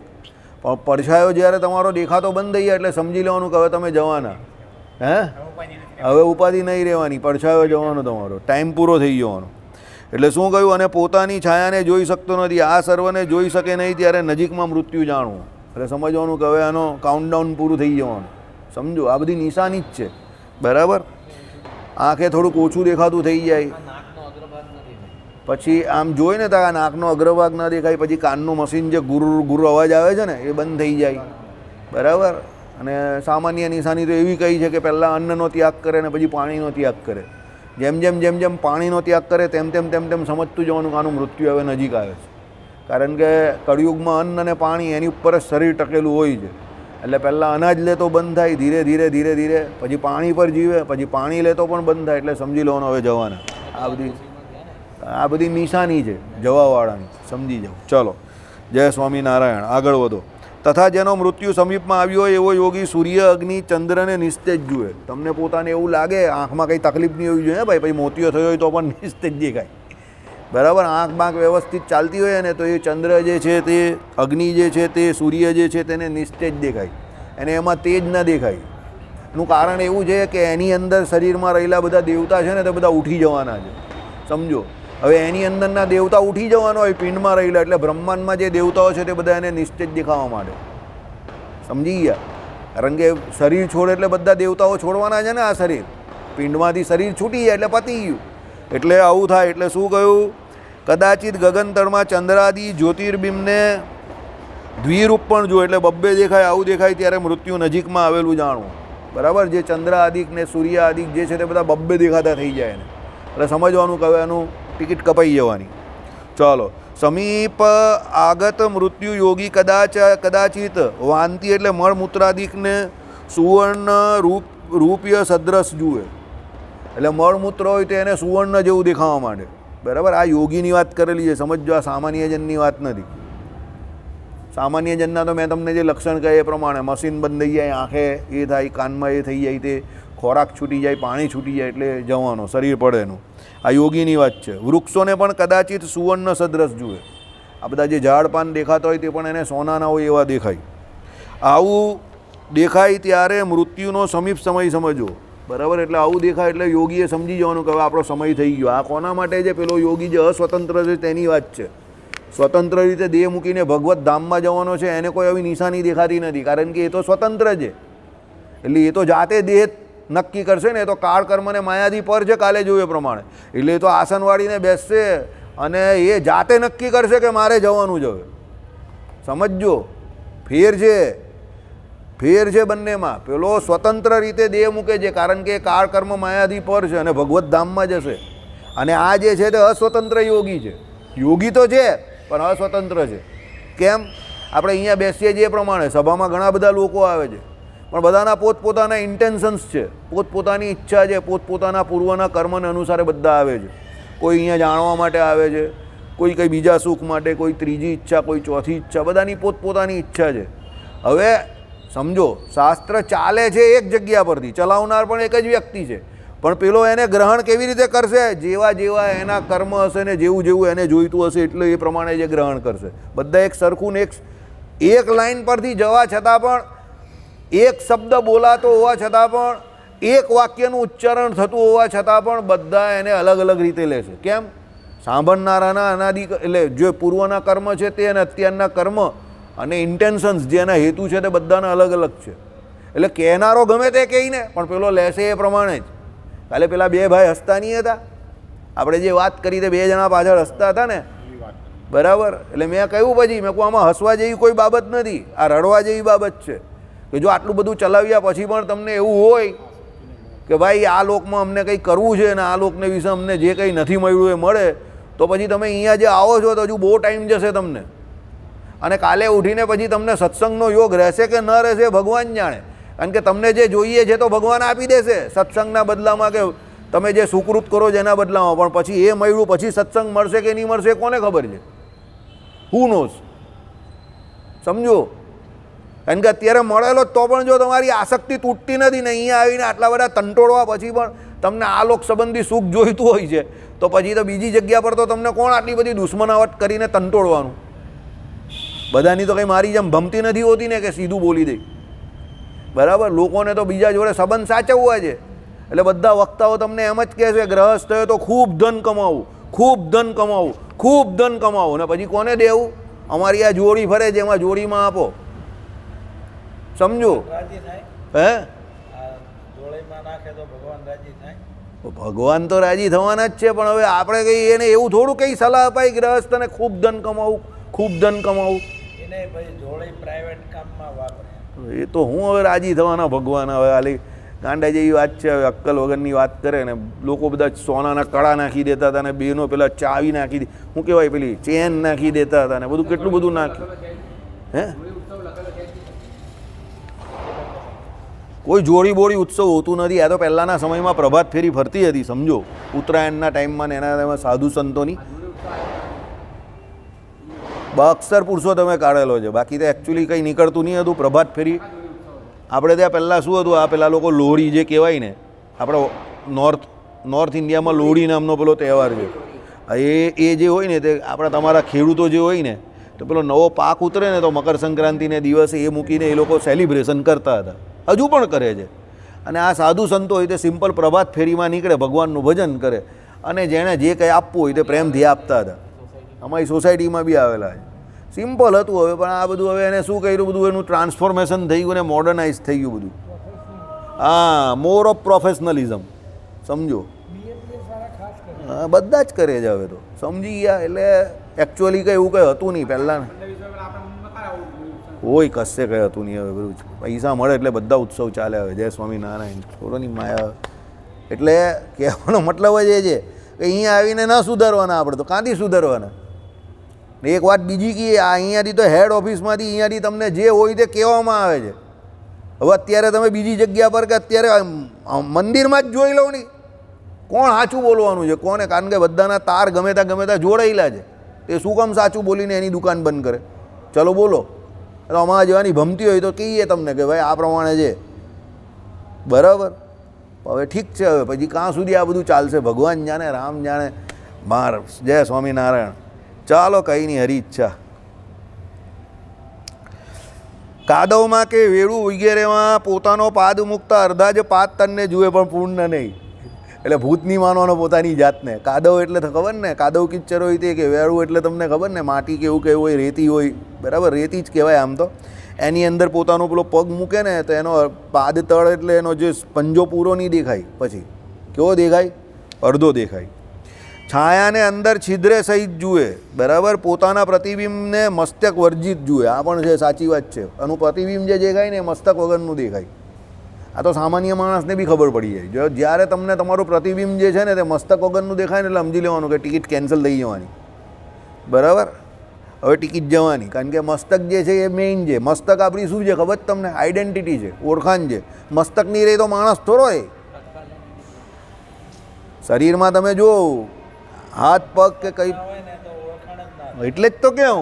[SPEAKER 1] પણ પડછાયો જ્યારે તમારો દેખાતો બંધ થઈ જાય એટલે સમજી લેવાનું કે હવે તમે જવાના. હવે ઉપાધિ નહીં રહેવાની, પડછાયો જવાનો તમારો, ટાઈમ પૂરો થઈ જવાનો. એટલે શું કહ્યું? અને પોતાની છાયાને જોઈ શકતો નથી. આ સર્વને જોઈ શકે નહીં ત્યારે નજીકમાં મૃત્યુ જાણવું. એટલે સમજવાનું કે હવે આનો કાઉન્ટડાઉન પૂરું થઈ જવાનું. સમજો, આ બધી નિશાની જ છે. બરાબર? આંખે થોડુંક ઓછું દેખાતું થઈ જાય, પછી આમ જોઈ ને તો આ નાકનો અગ્રભાગ ન દેખાય, પછી કાનનું મશીન જે ગુરુ ગુરુ અવાજ આવે છે ને એ બંધ થઈ જાય. બરાબર? અને સામાન્ય નિશાની તો એવી કહી છે કે પહેલાં અન્નનો ત્યાગ કરે ને પછી પાણીનો ત્યાગ કરે. જેમ જેમ પાણીનો ત્યાગ કરે તેમ તેમ સમજતું જવાનું કે આનું મૃત્યુ હવે નજીક આવે છે. કારણ કે કળિયુગમાં અન્ન અને પાણી એની ઉપર જ શરીર ટકેલું હોય છે. એટલે પહેલાં અનાજ લેતો બંધ થાય, ધીરે ધીરે પછી પાણી પર જીવે, પછી પાણી લેતો પણ બંધ થાય. એટલે સમજી લેવાનું હવે જવાના. આ બધી નિશાની છે જવાવાળાની, સમજી જાઓ. ચલો, જય સ્વામિનારાયણ. આગળ વધો. તથા જેનો મૃત્યુ સમીપમાં આવ્યો હોય એવો યોગી સૂર્ય, અગ્નિ, ચંદ્રને નિસ્તેજ જુએ. તમને પોતાને એવું લાગે આંખમાં કંઈ તકલીફ નહીં હોવી જોઈએ ભાઈ, પછી મોતિયો થયો હોય તો પણ નિસ્તેજ દેખાય. બરાબર? આંખ બાંખ વ્યવસ્થિત ચાલતી હોય ને તો એ ચંદ્ર જે છે તે, અગ્નિ જે છે તે, સૂર્ય જે છે તેને નિસ્તેજ દેખાય. એને એમાં તેજ ન દેખાય. એનું કારણ એવું છે કે એની અંદર શરીરમાં રહેલા બધા દેવતા છે ને તે બધા ઉઠી જવાના છે. સમજો, હવે એની અંદરના દેવતા ઉઠી જવાનો હોય પિંડમાં રહેલા, એટલે બ્રહ્માંડમાં જે દેવતાઓ છે તે બધા એને નિશ્ચિત દેખાવા માંડે. સમજી ગયા? કારણ કે શરીર છોડે એટલે બધા દેવતાઓ છોડવાના છે ને. આ શરીર પિંડમાંથી શરીર છૂટી જાય એટલે પતી ગયું. એટલે આવું થાય. એટલે શું કહ્યું? કદાચિત ગગનતળમાં ચંદ્રાદિ જ્યોતિર્બિંબને દ્વિરૂપ પણ જો, એટલે બબ્બે દેખાય, આવું દેખાય ત્યારે મૃત્યુ નજીકમાં આવેલું જાણવું. બરાબર? જે ચંદ્ર આદિક ને સૂર્ય આદિક જે છે તે બધા બબ્બે દેખાતા થઈ જાય ને. એટલે સમજવાનું કે હવે એનું ટિકિટ કપાઈ જવાની. ચાલો, સમીપ આગત મૃત્યુ યોગી કદાચિત વાંતિ એટલે મળમૂત્રાદિકને સુવર્ણ રૂપ્ય સદ્રશ જુએ. એટલે મળમૂત્ર હોય તો એને સુવર્ણ જેવું દેખાવા માંડે. બરાબર? આ યોગીની વાત કરેલી છે, સમજો. આ સામાન્ય જનની વાત નથી. સામાન્ય જનના તો મેં તમને જે લક્ષણ કહે એ પ્રમાણે મશીન બંધ થઈ જાય, આંખે એ થાય, કાનમાં એ થઈ જાય, તે ખોરાક છૂટી જાય, પાણી છૂટી જાય એટલે જવાનો, શરીર પડે એનું. આ યોગીની વાત છે. વૃક્ષોને પણ કદાચિત સુવર્ણ સદ્રશ જુએ. આ બધા જે ઝાડ પાન દેખાતા હોય તે પણ એને સોનાના હોય એવા દેખાય. આવું દેખાય ત્યારે મૃત્યુનો સમીપ સમય સમજો. બરાબર? એટલે આવું દેખાય એટલે યોગીએ સમજી જવાનું કે હવે આપણો સમય થઈ ગયો. આ કોના માટે છે? પેલો યોગી જે અસ્વતંત્ર છે તેની વાત છે. સ્વતંત્ર રીતે દેહ મૂકીને ભગવત ધામમાં જવાનો છે એને કોઈ આવી નિશાની દેખાતી નથી. કારણ કે એ તો સ્વતંત્ર છે. એટલે એ તો જાતે દેહ નક્કી કરશે ને. એ તો કાળ કર્મને માયાથી પર છે, કાલે જોયું એ પ્રમાણે. એટલે એ તો આસન વાળીને બેસશે અને એ જાતે નક્કી કરશે કે મારે જવાનું જ હવે. સમજજો, ફેર છે બંનેમાં. પેલો સ્વતંત્ર રીતે દેહ મૂકે છે કારણ કે કાળ કર્મ માયાથી પર છે અને ભગવત ધામમાં જશે. અને આ જે છે તે અસ્વતંત્ર યોગી છે. યોગી તો છે પણ અસ્વતંત્ર છે. કેમ? આપણે અહીંયા બેસીએ છીએ એ પ્રમાણે સભામાં ઘણા બધા લોકો આવે છે, પણ બધાના પોતપોતાના ઇન્ટેન્શન્સ છે, પોતપોતાની ઈચ્છા છે, પોતપોતાના પૂર્વના કર્મને અનુસારે બધા આવે છે. કોઈ અહીંયા જાણવા માટે આવે છે, કોઈ કંઈ બીજા સુખ માટે, કોઈ ત્રીજી ઈચ્છા, કોઈ ચોથી ઈચ્છા, બધાની પોતપોતાની ઈચ્છા છે. હવે સમજો, શાસ્ત્ર ચાલે છે એક જગ્યા પરથી, ચલાવનાર પણ એક જ વ્યક્તિ છે, પણ પેલો એને ગ્રહણ કેવી રીતે કરશે? જેવા જેવા એના કર્મ હશે ને જેવું એને જોઈતું હશે એટલે એ પ્રમાણે જે ગ્રહણ કરશે. બધા એક સરખું ને એક લાઈન પરથી જવા છતાં પણ, એક શબ્દ બોલાતો હોવા છતાં પણ, એક વાક્યનું ઉચ્ચારણ થતું હોવા છતાં પણ બધા એને અલગ અલગ રીતે લે છે. કેમ? સાંભળનારાના અનાદિ એટલે જે પૂર્વના કર્મ છે તે અને અત્યારના કર્મ અને ઇન્ટેન્શન્સ જે એના હેતુ છે તે બધાના અલગ અલગ છે. એટલે કહેનારો ગમે તે કહીને પણ પેલો લેશે એ પ્રમાણે જ. કાલે પેલા બે ભાઈ હસતા નહીં હતા? આપણે જે વાત કરી તે બે જણા પાછળ હસતા હતા ને. બરાબર? એટલે મેં કહ્યું પછી, મેં કહું આમાં હસવા જેવી કોઈ બાબત નથી, આ રડવા જેવી બાબત છે. કે જો આટલું બધું ચલાવ્યા પછી પણ તમને એવું હોય કે ભાઈ આ લોકમાં અમને કંઈ કરવું છે અને આ લોકને વિશે અમને જે કંઈ નથી મળ્યું એ મળે, તો પછી તમે અહીંયા જે આવો છો તો હજુ બહુ ટાઈમ જશે તમને. અને કાલે ઉઠીને પછી તમને સત્સંગનો યોગ રહેશે કે ન રહેશે ભગવાન જાણે. કારણ કે તમને જે જોઈએ છે તો ભગવાન આપી દેશે સત્સંગના બદલામાં, કે તમે જે સુકૃત કરો છો એના બદલામાં. પણ પછી એ મળ્યું પછી સત્સંગ મળશે કે નહીં મળશે કોને ખબર છે? હુ નોઝ? સમજો. કારણ કે અત્યારે મળેલો તો પણ જો તમારી આસક્તિ તૂટતી નથી ને અહીંયા આવીને આટલા બધા તંટોળવા પછી પણ તમને આ લોક સંબંધી સુખ જોઈતું હોય છે, તો પછી તો બીજી જગ્યા પર તો તમને કોણ આટલી બધી દુશ્મનાવટ કરીને તંટોળવાનું? બધાની તો કંઈ મારી જેમ ભમતી નથી હોતી ને કે સીધું બોલી દે. બરાબર? લોકોને તો બીજા જોડે સંબંધ સાચવવા છે. એટલે બધા વક્તાઓ તમને એમ જ કહે છે ગ્રહસ્થ થયો તો ખૂબ ધન કમાવું, ખૂબ ધન કમાવું, ખૂબ ધન કમાવું, ને પછી કોને દેવું? અમારી આ જોડી ફરે છે એમાં જોડીમાં આપો. સમજો. હે? ભગવાન તો રાજી થવાના જ છે, પણ હવે આપણે કઈ એને એવું થોડું કઈ સલાહ અપાય ગ્રહસ્થને ખૂબ ધન કમાવું, ખૂબ ધન કમાવું. એ તો હું હવે રાજી થવાના ભગવાન. હવે આલી ગાંડા જેવી વાત છે, હવે અક્કલ વગરની વાત કરે ને. લોકો બધા સોનાના કડા નાખી દેતા હતા ને બેનો પેલા ચાવી નાખી દે, શું કહેવાય પેલી ચેન નાખી દેતા હતા ને બધું કેટલું બધું નાખ્યું. હે? કોઈ જોડી બોડી ઉત્સવ હોતું નથી. આ તો પહેલાંના સમયમાં પ્રભાત ફેરી ફરતી હતી, સમજો. ઉત્તરાયણના ટાઈમમાં ને એના સાધુ સંતોની અક્ષર પુરુષો તમે કાઢેલો છે, બાકી તો એકચ્યુઅલી કંઈ નીકળતું નહીં હતું. પ્રભાત ફેરી આપણે ત્યાં પહેલાં શું હતું, આ પેલા લોકો લોહડી જે કહેવાય ને, આપણે નોર્થ ઇન્ડિયામાં લોહડી નામનો પેલો તહેવાર છે. એ જે હોય ને તે આપણા તમારા ખેડૂતો જે હોય ને, તો પેલો નવો પાક ઉતરે ને તો મકર સંક્રાંતિને દિવસે એ મૂકીને એ લોકો સેલિબ્રેશન કરતા હતા, હજુ પણ કરે છે. અને આ સાધુ સંતો હોય તે સિમ્પલ પ્રભાત ફેરીમાં નીકળે, ભગવાનનું ભજન કરે, અને જેણે જે કંઈ આપવું હોય તે પ્રેમથી આપતા હતા. અમારી સોસાયટીમાં બી આવેલા છે. સિમ્પલ હતું. હવે પણ આ બધું હવે એને શું કર્યું, બધું એનું ટ્રાન્સફોર્મેશન થઈ ગયું ને મોડર્નાઇઝ થઈ ગયું બધું. હા, મોર ઓફ પ્રોફેશનલિઝમ. સમજો. હા, બધા જ કરે છે હવે તો, સમજી ગયા. એટલે એકચ્યુઅલી કંઈ એવું કંઈ હતું નહીં પહેલાં. કોઈ કશે કંઈ હતું નહીં. હવે બધું પૈસા મળે એટલે બધા ઉત્સવ ચાલે. હવે જય સ્વામિનારાયણ, છોડોની માયા. એટલે કહેવાનો મતલબ જ એ છે કે અહીંયા આવીને ન સુધારવાના આપણે તો કાંથી સુધારવાના. એક વાત બીજી કે અહીંયાથી તો હેડ ઓફિસમાંથી અહીંયાથી તમને જે હોય તે કહેવામાં આવે છે. હવે અત્યારે તમે બીજી જગ્યા પર કે અત્યારે મંદિરમાં જ જોઈ લો નહીં, કોણ સાચું બોલવાનું છે કોને? કારણ કે બધાના તાર ગમે ત્યાં જોડાયેલા છે. તે શું કામ સાચું બોલીને એની દુકાન બંધ કરે? ચલો બોલો. તો અમારા જેવાની ભમતી હોય તો કહીએ તમને કે ભાઈ આ પ્રમાણે છે. બરાબર? હવે ઠીક છે. હવે પછી ક્યાં સુધી આ બધું ચાલશે? ભગવાન જાણે, રામ જાણે. માર જય સ્વામિનારાયણ. ચાલો, કંઈ નહીં, હરી ઈચ્છા. કાદવમાં કે વેળું વગેરેમાં પોતાનો પાદ મૂકતા અડધા જ પાદ તનને જુએ પણ પૂર્ણ નહીં. એટલે ભૂત નહીં માનવાનો પોતાની જાતને. કાદવ એટલે ખબર ને, કાદવ કિચ્ચર હોય તે, કે વેળું એટલે તમને ખબર ને, માટી કેવું કેવું હોય, રેતી હોય. બરાબર? રેતી જ કહેવાય આમ તો. એની અંદર પોતાનો પેલો પગ મૂકે ને તો એનો પાદ તળ એટલે એનો જે પંજો પૂરો નહીં દેખાય. પછી કેવો દેખાય? અડધો દેખાય. છાયાને અંદર છિદ્રે સહિત જુએ. બરાબર? પોતાના પ્રતિબિંબને મસ્તક વર્જિત જુએ. આ પણ છે, સાચી વાત છે. આનું પ્રતિબિંબ જે દેખાય ને એ મસ્તક વગરનું દેખાય. આ તો સામાન્ય માણસને બી ખબર પડી જાય. જો જ્યારે તમને તમારું પ્રતિબિંબ જે છે ને તે મસ્તક વગરનું દેખાય ને એટલે સમજી લેવાનું કે ટિકિટ કેન્સલ થઈ જવાની. બરાબર? હવે ટિકિટ જવાની. કારણ કે મસ્તક જે છે એ મેઇન છે. મસ્તક આપણી શું છે ખબર? તમને આઈડેન્ટિટી છે, ઓળખાણ છે. મસ્તક નહીં રહે તો માણસ થોડો એ. શરીરમાં તમે જો હાથ પગ કે કંઈ, એટલે જ તો કહું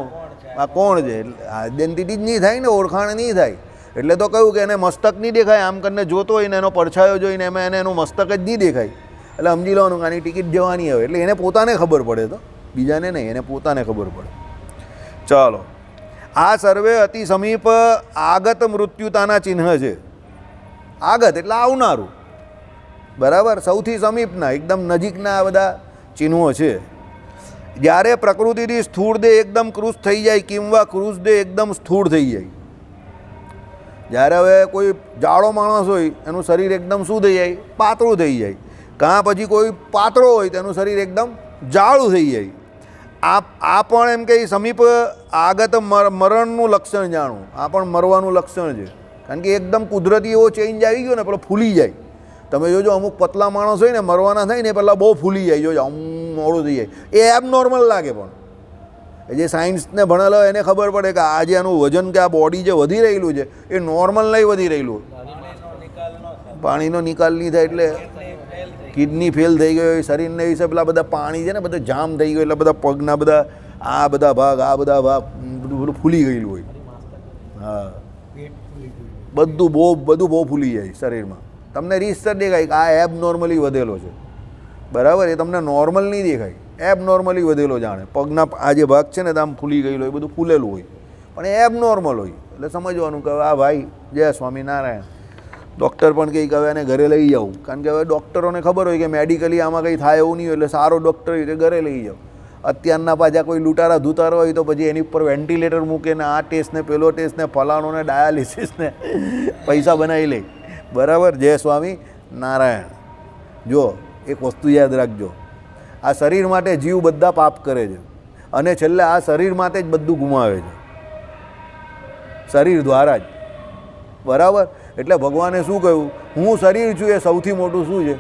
[SPEAKER 1] આ કોણ છે, આઈડેન્ટિટી જ નહીં થાય ને, ઓળખાણ નહીં થાય. એટલે તો કહ્યું કે એને મસ્તક નહીં દેખાય. આમ કરીને જોતો હોય ને એનો પડછાયો જોઈને એમાં એને એનું મસ્તક જ નહીં દેખાય. એટલે સમજી લેવાનું કે આની ટિકિટ જવાની હવે. એટલે એને પોતાને ખબર પડે, તો બીજાને નહીં, એને પોતાને ખબર પડે. ચાલો. આ સર્વે અતિ સમીપ આગત મૃત્યુતાના ચિહ્ન છે. આગત એટલે આવનારું. બરાબર? સૌથી સમીપના, એકદમ નજીકના આ બધા ચિહ્નો છે. જ્યારે પ્રકૃતિથી સ્થૂળ દેહ એકદમ કૃશ થઈ જાય, કિંવા કૃશ દેહ એકદમ સ્થૂળ થઈ જાય. જ્યારે હવે કોઈ જાડો માણસ હોય એનું શરીર એકદમ શું થઈ જાય? પાતળું થઈ જાય. કાં પછી કોઈ પાતળો હોય તેનું શરીર એકદમ જાડું થઈ જાય. આ પણ એમ કે સમીપ આગત મરણનું લક્ષણ જાણવું. આ પણ મરવાનું લક્ષણ છે. કારણ કે એકદમ કુદરતી એવો ચેન્જ આવી ગયો ને, પેલો ફૂલી જાય. તમે જોજો અમુક પતલા માણસ હોય ને, મરવાના થાય ને પહેલાં બહુ ફૂલી જાય. જોજો આમ મોડું થઈ જાય. એ એબનોર્મલ લાગે. પણ જે સાયન્સને ભણેલો એને ખબર પડે કે આ જે આનું વજન કે આ બોડી જે વધી રહેલું છે એ નોર્મલ નહીં વધી રહેલું. પાણીનો નિકાલ નહીં થાય એટલે કિડની ફેલ થઈ ગયો, શરીરને વિશે પેલા બધા પાણી છે ને બધું જામ થઈ ગયું, એટલે બધા પગના બધા આ બધા ભાગ બધું ફૂલી ગયેલું હોય. હા, બધું બહુ ફૂલી જાય શરીરમાં. તમને રીતસર દેખાય કે આ એબ નોર્મલી વધેલો છે, બરાબર? એ તમને નોર્મલ નહીં દેખાય, એબ નોર્મલી વધેલો જાણે પગના આ જે ભાગ છે ને આમ ફૂલી ગયેલો હોય, બધું ફૂલેલું હોય, પણ એ એબ નોર્મલ હોય. એટલે સમજવાનું કે આ ભાઈ જય સ્વામિનારાયણ. ડૉક્ટર પણ કંઈ કહે એને ઘરે લઈ જાઉં, કારણ કે હવે ડૉક્ટરોને ખબર હોય કે મેડિકલી આમાં કંઈ થાય એવું નહીં હોય, એટલે સારો ડૉક્ટર હોય ઘરે લઈ જાઓ. અત્યારના પાછા કોઈ લૂંટારા ધૂતારો હોય તો પછી એની ઉપર વેન્ટિલેટર મૂકે ને આ ટેસ્ટ ને પેલો ટેસ્ટ ને ફલાણો ને ડાયાલિસિસ ને પૈસા બનાવી લે, બરાબર? જય સ્વામી નારાયણ. જો એક વસ્તુ યાદ રાખજો, આ શરીર માટે જીવ બધા પાપ કરે છે અને છેલ્લે આ શરીર માટે જ બધું ગુમાવે છે, શરીર દ્વારા જ, બરાબર? એટલે ભગવાને શું કહ્યું? હું શરીર છું. એ સૌથી મોટું શું છે?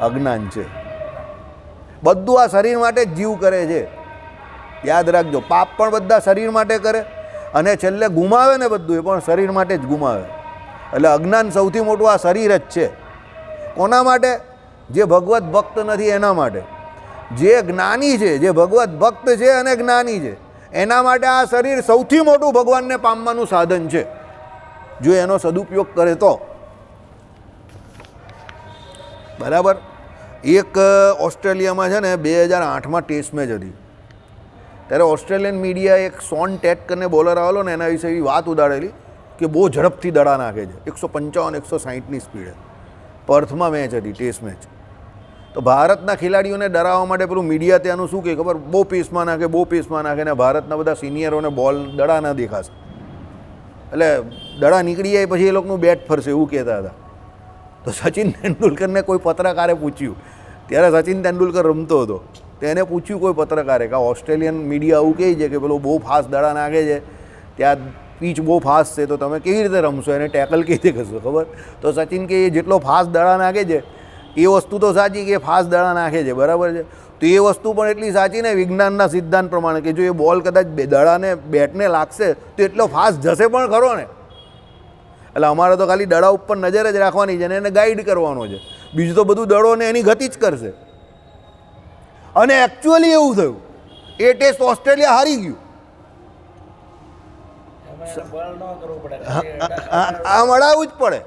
[SPEAKER 1] અજ્ઞાન છે. બધું આ શરીર માટે જ જીવ કરે છે, યાદ રાખજો. પાપ પણ બધા શરીર માટે કરે અને છેલ્લે ગુમાવે ને બધું એ પણ શરીર માટે જ ગુમાવે. એટલે અજ્ઞાન સૌથી મોટું આ શરીર જ છે. કોના માટે? જે ભગવત ભક્ત નથી એના માટે. જે જ્ઞાની છે, જે ભગવત ભક્ત છે અને જ્ઞાની છે એના માટે આ શરીર સૌથી મોટું ભગવાનને પામવાનું સાધન છે, જો એનો સદુપયોગ કરે તો, બરાબર? એક ઓસ્ટ્રેલિયામાં છે ને 2008માં ટેસ્ટ મેચ હતી, ત્યારે ઓસ્ટ્રેલિયન મીડિયાએ એક શોન ટેટ કરીને બોલર આવેલો ને એના વિશે એવી વાત ઉડાડેલી કે બહુ ઝડપથી દડા નાખે છે, 155-160ની સ્પીડે. પર્થમાં મેચ હતી, ટેસ્ટ મેચ. તો ભારતના ખેલાડીઓને ડરાવવા માટે પેલું મીડિયા ત્યાંનું શું કહે ખબર? બહુ પેસમાં નાખે ને ભારતના બધા સિનિયરોને બોલ દડા ના દેખાશે, એટલે દડા નીકળી જાય પછી એ લોકોનું બેટ ફરશે એવું કહેતા હતા. તો સચિન તેંડુલકરને કોઈ પત્રકારે પૂછ્યું, ત્યારે સચિન તેંડુલકર રમતો હતો, તો એને પૂછ્યું કોઈ પત્રકારે કે ઓસ્ટ્રેલિયન મીડિયા આવું કહે છે કે પેલો બહુ ફાસ્ટ દડા નાખે છે, ત્યાં પીચ બહુ ફાસ્ટ છે, તો તમે કેવી રીતે રમશો, એને ટેકલ કેવી રીતે કરશો, ખબર? તો સચિન કે એ જેટલો ફાસ્ટ દડા નાખે છે એ વસ્તુ તો સાચી કે ફાસ્ટ દડા નાખે છે, બરાબર છે? તો એ વસ્તુ પણ એટલી સાચી ને વિજ્ઞાનના સિદ્ધાંત પ્રમાણે કે જો એ બોલ કદાચ દડાને બેટને લાગશે તો એટલો ફાસ્ટ જશે પણ ખરો ને. એટલે અમારે તો ખાલી દડા ઉપર નજર જ રાખવાની છે અને એને ગાઈડ કરવાનો છે, બીજું તો બધું દડોને એની ગતિ જ કરશે. અને એકચ્યુઅલી એવું થયું, એ ટેસ્ટ ઓસ્ટ્રેલિયા હારી ગયું. આમ અડાવવું જ પડે.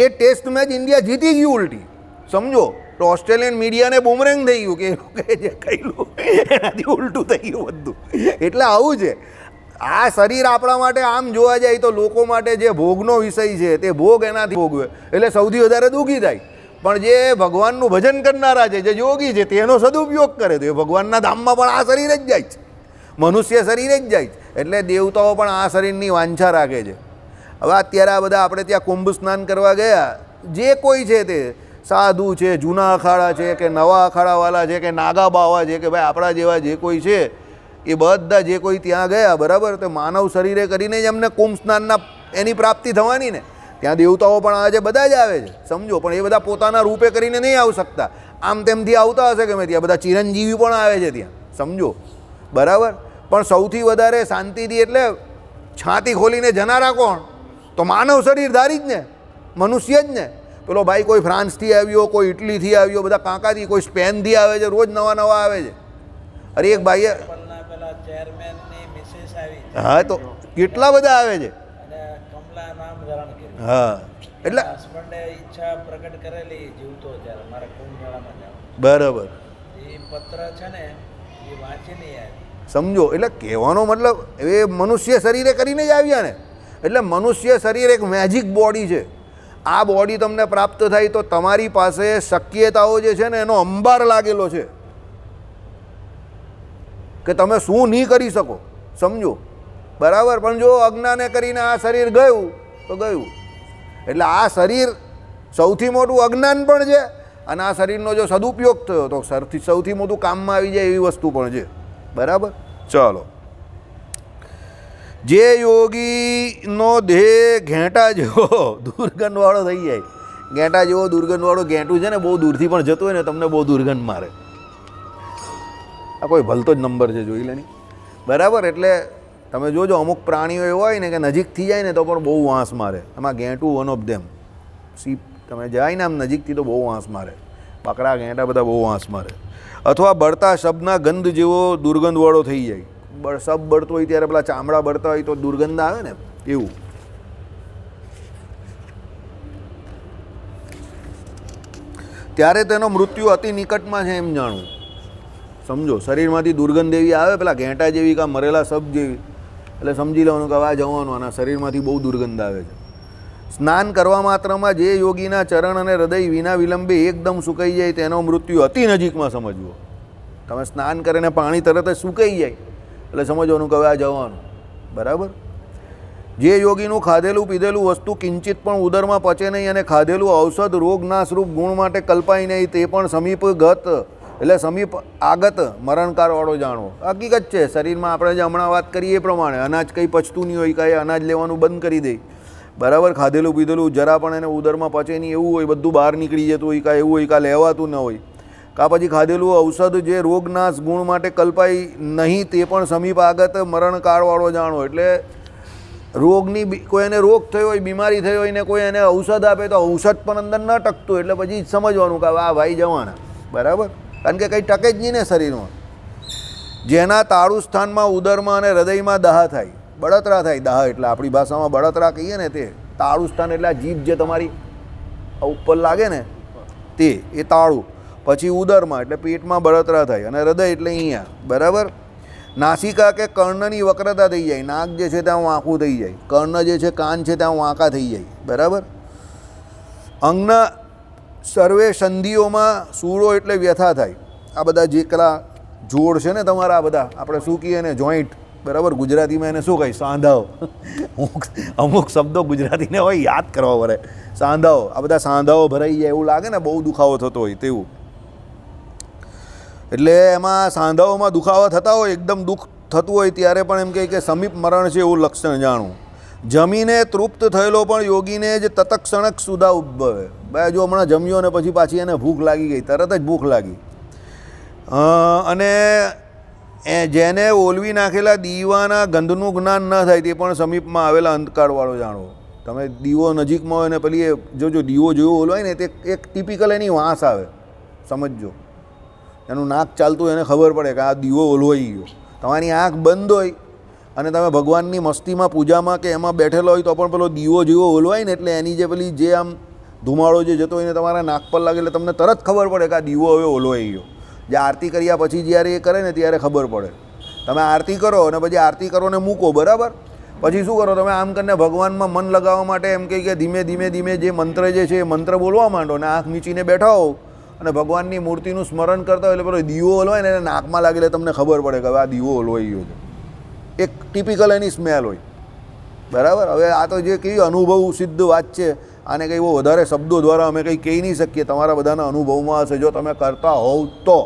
[SPEAKER 1] એ ટેસ્ટ મેચ ઇન્ડિયા જીતી ગયું ઉલટી, સમજો. તો ઓસ્ટ્રેલિયન મીડિયાને બુમરેંગ થઈ ગયું કે એ લોકોએ જે કહેલું એનાથી ઉલટું થઈ ગયું બધું. એટલે આવું છે આ શરીર. આપણા માટે આમ જોવા જાય તો લોકો માટે જે ભોગનો વિષય છે તે ભોગ એનાથી ભોગવે એટલે સૌથી વધારે દુઃખી થાય. પણ જે ભગવાનનું ભજન કરનારા છે, જે યોગી છે, તેનો સદુપયોગ કરે તો એ ભગવાનના ધામમાં પણ આ શરીર જ જાય છે, મનુષ્ય શરીર જ જાય છે. એટલે દેવતાઓ પણ આ શરીરની વાંછા રાખે છે. હવે અત્યારે આ બધા આપણે ત્યાં કુંભ સ્નાન કરવા ગયા, જે કોઈ છે તે સાધુ છે, જૂના અખાડા છે કે નવા અખાડાવાળા છે કે નાગા બાવા છે કે ભાઈ આપણા જેવા જે કોઈ છે એ બધા જે કોઈ ત્યાં ગયા, બરાબર? તો માનવ શરીરે કરીને જ એમને કુંભ સ્નાનના એની પ્રાપ્તિ થવાની ને. ત્યાં દેવતાઓ પણ આજે બધા જ આવે છે, સમજો. પણ એ બધા પોતાના રૂપે કરીને નહીં આવી શકતા, આમ તેમથી આવતા હશે કે ત્યાં બધા ચિરંજીવી પણ આવે છે ત્યાં, સમજો, બરાબર? પણ સૌથી વધારે શાંતિથી એટલે છાતી ખોલીને જનારા કોણ? તો માનવ શરીર ધારી જ ને, મનુષ્ય જ ને. પેલો ભાઈ કોઈ ફ્રાન્સથી આવ્યો, કોઈ ઇટલીથી આવ્યો, બધા કાંકાથી, કોઈ સ્પેનથી આવે છે, રોજ નવા નવા આવે છે. અરે એક ભાઈએ, હા, તો કેટલા બધા આવે છે. હા, એટલે ઈચ્છા પ્રગટ કરેલી જીવતો ત્યારે મારા કુંભ મેળામાં જાવ, બરાબર? એ પત્ર છે ને એ વાંચીને આવી, સમજો. એટલે કહેવાનો મતલબ એ મનુષ્ય શરીરે કરીને જ આવ્યા ને. એટલે મનુષ્ય શરીર એક મેજિક બોડી છે. આ બોડી તમને પ્રાપ્ત થાય તો તમારી પાસે શક્યતાઓ જે છે ને એનો અંબાર લાગેલો છે કે તમે શું નહીં કરી શકો, સમજો, બરાબર? પણ જો અજ્ઞાને કરીને આ શરીર ગયું તો ગયું. એટલે આ શરીર સૌથી મોટું અજ્ઞાન પણ છે અને આ શરીરનો જો સદુપયોગ થયો તો સૌથી મોટું કામમાં આવી જાય એવી વસ્તુ પણ છે, બરાબર? ચાલો. જે યોગીનો દેહ ઘેંટા જેવો દુર્ગંધવાળો થઈ જાય, ઘેંટા જેવો દુર્ગંધવાળો ઘેંટું છે ને બહુ દૂરથી પણ જતું હોય ને તમને બહુ દુર્ગંધ મારે. આ કોઈ ભલતો જ નંબર છે, જોઈ લેની, બરાબર? એટલે તમે જોજો અમુક પ્રાણીઓ એવા હોય ને કે નજીકથી જાય ને તો પણ બહુ વાંસ મારે. એમાં ઘેંટું વન ઓફ ધેમ. તમે જાય ને આમ નજીકથી તો બહુ વાંસ મારે, પકડા ઘેંટા બધા બહુ વાંસ મારે. અથવા બળતા શબના ગંધ જેવો દુર્ગંધવાળો થઈ જાય. શબ બળતો હોય ત્યારે પેલા ચામડા બળતા હોય તો દુર્ગંધ આવે ને એવું. ત્યારે તેનો મૃત્યુ અતિ નિકટમાં છે એમ જાણવું. સમજો, શરીરમાંથી દુર્ગંધ એવી આવે પેલા ઘેંટા જેવી કાં મરેલા સબ જેવી, એટલે સમજી લેવાનું કે આ જવાનું, આના શરીરમાંથી બહુ દુર્ગંધ આવે છે. સ્નાન કરવા માત્રમાં જે યોગીના ચરણ અને હૃદય વિના વિલંબે એકદમ સુકાઈ જાય તેનો મૃત્યુ અતિ નજીકમાં સમજવો. તમે સ્નાન કરીને પાણી તરત જ સુકાઈ જાય એટલે સમજવાનું કે હવે આ જવાનું. બરાબર. જે યોગીનું ખાધેલું પીધેલું વસ્તુ કિંચિત પણ ઉદરમાં પચે નહીં અને ખાધેલું ઔષધ રોગનાશરૂપ ગુણ માટે કલ્પાય નહીં તે પણ સમીપગત એટલે સમીપ આગત મરણકારવાળો જાણવો. હકીકત છે, શરીરમાં આપણે જે હમણાં વાત કરીએ એ પ્રમાણે અનાજ કંઈ પચતું નહીં હોય, કાંઈ અનાજ લેવાનું બંધ કરી દે. બરાબર. ખાધેલું પીધેલું જરા પણ એને ઉદરમાં પચે નહીં એવું હોય, બધું બહાર નીકળી જતું હોય, કાંઈ એવું હોય, કાં લેવાતું ન હોય, કાં પછી ખાધેલું ઔષધ જે રોગનાશ ગુણ માટે કલ્પાય નહીં તે પણ સમીપ આગત મરણકાળવાળો જાણો. એટલે રોગની કોઈ એને રોગ થયો હોય, બીમારી થઈ હોય ને કોઈ એને ઔષધ આપે તો ઔષધ પણ અંદર ન ટકતું એટલે પછી સમજવાનું કે આ ભાઈ જવાના. બરાબર. કારણ કે કંઈ ટકે જ નહીં ને શરીરમાં. જેના તાળુ સ્થાનમાં ઉદરમાં અને હૃદયમાં દાહ થાય, બળતરા થાય. દાહ એટલે આપણી ભાષામાં બળતરા કહીએ ને તે. તાળુ સ્થાન એટલે આ જીભ જે તમારી ઉપર લાગે ને તે, એ તાળું. પછી ઉદરમાં એટલે પેટમાં બળતરા થાય અને હૃદય એટલે અહીંયા. બરાબર. નાસિકા કે કર્ણની વક્રતા થઈ જાય, નાક જે છે ત્યાં વાંકું થઈ જાય, કર્ણ જે છે કાન છે ત્યાં વાંકા થઈ જાય. બરાબર. અંગના સર્વે સંધિઓમાં સૂળો એટલે વ્યથા થાય. આ બધા જે કલા જોડ છે ને તમારા, આ બધા આપણે શું કહીએ ને, જોઈન્ટ. બરાબર. ગુજરાતીમાં એને શું કહે? સાંધાઓ. અમુક શબ્દો ગુજરાતીને હોય યાદ કરવા પડે. સાંધાઓ, આ બધા સાંધાઓ ભરાઈ જાય એવું લાગે ને, બહુ દુખાવો થતો હોય તેવું. એટલે એમાં સાંધાઓમાં દુખાવા થતા હોય, એકદમ દુઃખ થતું હોય ત્યારે પણ એમ કહે કે સમીપ મરણ છે એવું લક્ષણ જાણવું. જમીને તૃપ્ત થયેલો પણ યોગીને જ તત્ક્ષણક સુધા ઉદ્ભવે. ભાઈ જો હમણાં જમ્યો ને પછી પાછી એને ભૂખ લાગી ગઈ, તરત જ ભૂખ લાગી. અને જેને ઓલવી નાખેલા દીવાના ગંધનું જ્ઞાન ન થાય તે પણ સમીપમાં આવેલા અંધકારવાળો જાણવો. તમે દીવો નજીકમાં હોય ને પેલી જો દીવો જોયો ઓલવાય ને તે એક ટિપિકલ એની વાંસ આવે, સમજજો. એનું નાક ચાલતું હોય એને ખબર પડે કે આ દીવો ઓલવાઈ ગયો. તમારી આંખ બંધ હોય અને તમે ભગવાનની મસ્તીમાં પૂજામાં કે એમાં બેઠેલો હોય તો પણ પેલો દીવો જેવો ઓલવાય ને એટલે એની જે પેલી જે આમ ધુમાડો જે જતો હોય ને તમારા નાક પર લાગે એટલે તમને તરત ખબર પડે કે આ દીવો હવે ઓલવાઈ ગયો. જે આરતી કર્યા પછી જ્યારે એ કરે ને ત્યારે ખબર પડે. તમે આરતી કરો અને પછી આરતી કરો ને મૂકો. બરાબર. પછી શું કરો તમે? આમ કરીને ભગવાનમાં મન લગાવવા માટે એમ કહી કે ધીમે ધીમે ધીમે જે મંત્ર જે છે એ મંત્ર બોલવા માંડો ને આંખ મીચીને બેઠા હો અને ભગવાનની મૂર્તિનું સ્મરણ કરતા હોય એટલે પેલો દીવો ઓલવાય ને એને નાકમાં લાગે એટલે તમને ખબર પડે કે હવે આ દીવો ઓલવાઈ ગયો છે. એક ટિપિકલ એની સ્મેલ હોય. બરાબર. હવે આ તો જે કેવી અનુભવ સિદ્ધ વાત છે, આને કંઈ બહુ વધારે શબ્દો દ્વારા અમે કંઈ કહી નહીં શકીએ. તમારા બધાના અનુભવમાં હશે જો તમે કરતા હોવ તો.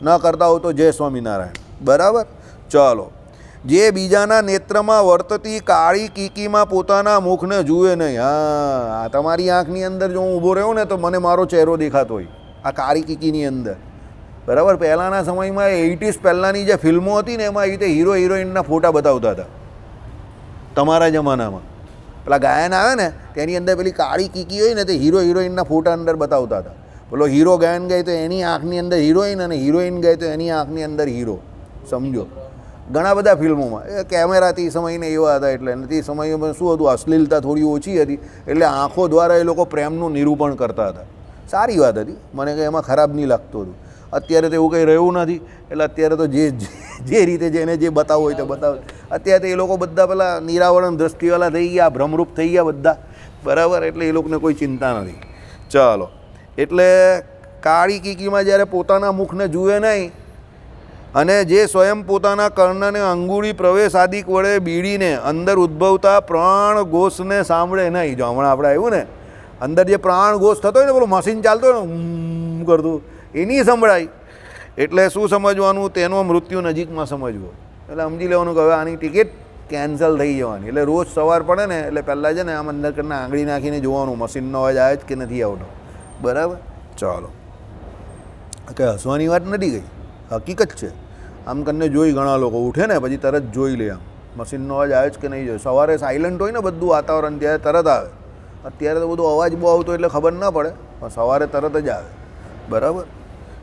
[SPEAKER 1] ન કરતા હોવ તો જય સ્વામિનારાયણ. બરાબર. ચાલો. જે બીજાના નેત્રમાં વર્તતી કાળી કીકીમાં પોતાના મુખને જુએ નહીં. હા, તમારી આંખની અંદર જો હું ઊભો રહ્યો ને તો મને મારો ચહેરો દેખાતો હોય આ કાળી કીકીની અંદર. બરાબર. પહેલાંના સમયમાં 80s પહેલાંની જે ફિલ્મો હતી ને એમાં એવી રીતે હીરો હિરોઈનના ફોટા બતાવતા હતા. તમારા જમાનામાં પેલા ગાયન આવે ને તેની અંદર પેલી કાળી કીકી હોય ને તે હીરો હિરોઈનના ફોટા અંદર બતાવતા હતા. પેલો હીરો ગાયન ગાય તો એની આંખની અંદર હિરોઈન અને હિરોઈન ગાય તો એની આંખની અંદર હીરો. સમજો. ઘણા બધા ફિલ્મોમાં એ કેમેરા તે સમયને એવા હતા એટલે તે સમયમાં શું હતું, અશ્લીલતા થોડી ઓછી હતી એટલે આંખો દ્વારા એ લોકો પ્રેમનું નિરૂપણ કરતા હતા. સારી વાત હતી, મને કંઈ એમાં ખરાબ નહીં લાગતું હતું. અત્યારે તો એવું કંઈ રહ્યું નથી એટલે અત્યારે તો જે રીતે જેને જે બતાવવું હોય તો બતાવે. અત્યારે તો એ લોકો બધા પેલા નિરાવરણ દ્રષ્ટિવાળા થઈ ગયા, ભ્રમરૂપ થઈ ગયા બધા. બરાબર. એટલે એ લોકોને કોઈ ચિંતા નથી. ચાલો. એટલે કાળી કીકીમાં જ્યારે પોતાના મુખને જુએ નહીં અને જે સ્વયં પોતાના કર્ણને અંગુળી પ્રવેશ આદિક વડે બીડીને અંદર ઉદ્ભવતા પ્રાણ ઘોષને સાંભળે નહીં. જો હમણાં આપણે આવ્યું ને અંદર જે પ્રાણ ઘોષ થતો હોય ને પેલું મશીન ચાલતો હોય ને કરતું એની સંભળાય. એટલે શું સમજવાનું? તેનો મૃત્યુ નજીકમાં સમજવો. એટલે સમજી લેવાનું કે હવે આની ટિકિટ કેન્સલ થઈ જવાની. એટલે રોજ સવાર પડે ને એટલે પહેલાં છે ને આમ અંદર કરીને આંગળી નાખીને જોવાનું મશીનનો અવાજ આવે જ કે નથી આવતો. બરાબર. ચાલો. કંઈ હસવાની વાત નથી ગઈ, હકીકત છે. આમ કરીને જોઈ ઘણા લોકો ઉઠે ને પછી તરત જોઈ લે આમ મશીનનો અવાજ આવે જ કે નહીં. જોઈ સવારે સાયલન્ટ હોય ને બધું વાતાવરણ ત્યારે તરત આવે અત્યારે તો બધું અવાજ બહુ આવતો એટલે ખબર ના પડે, પણ સવારે તરત જ આવે. બરાબર,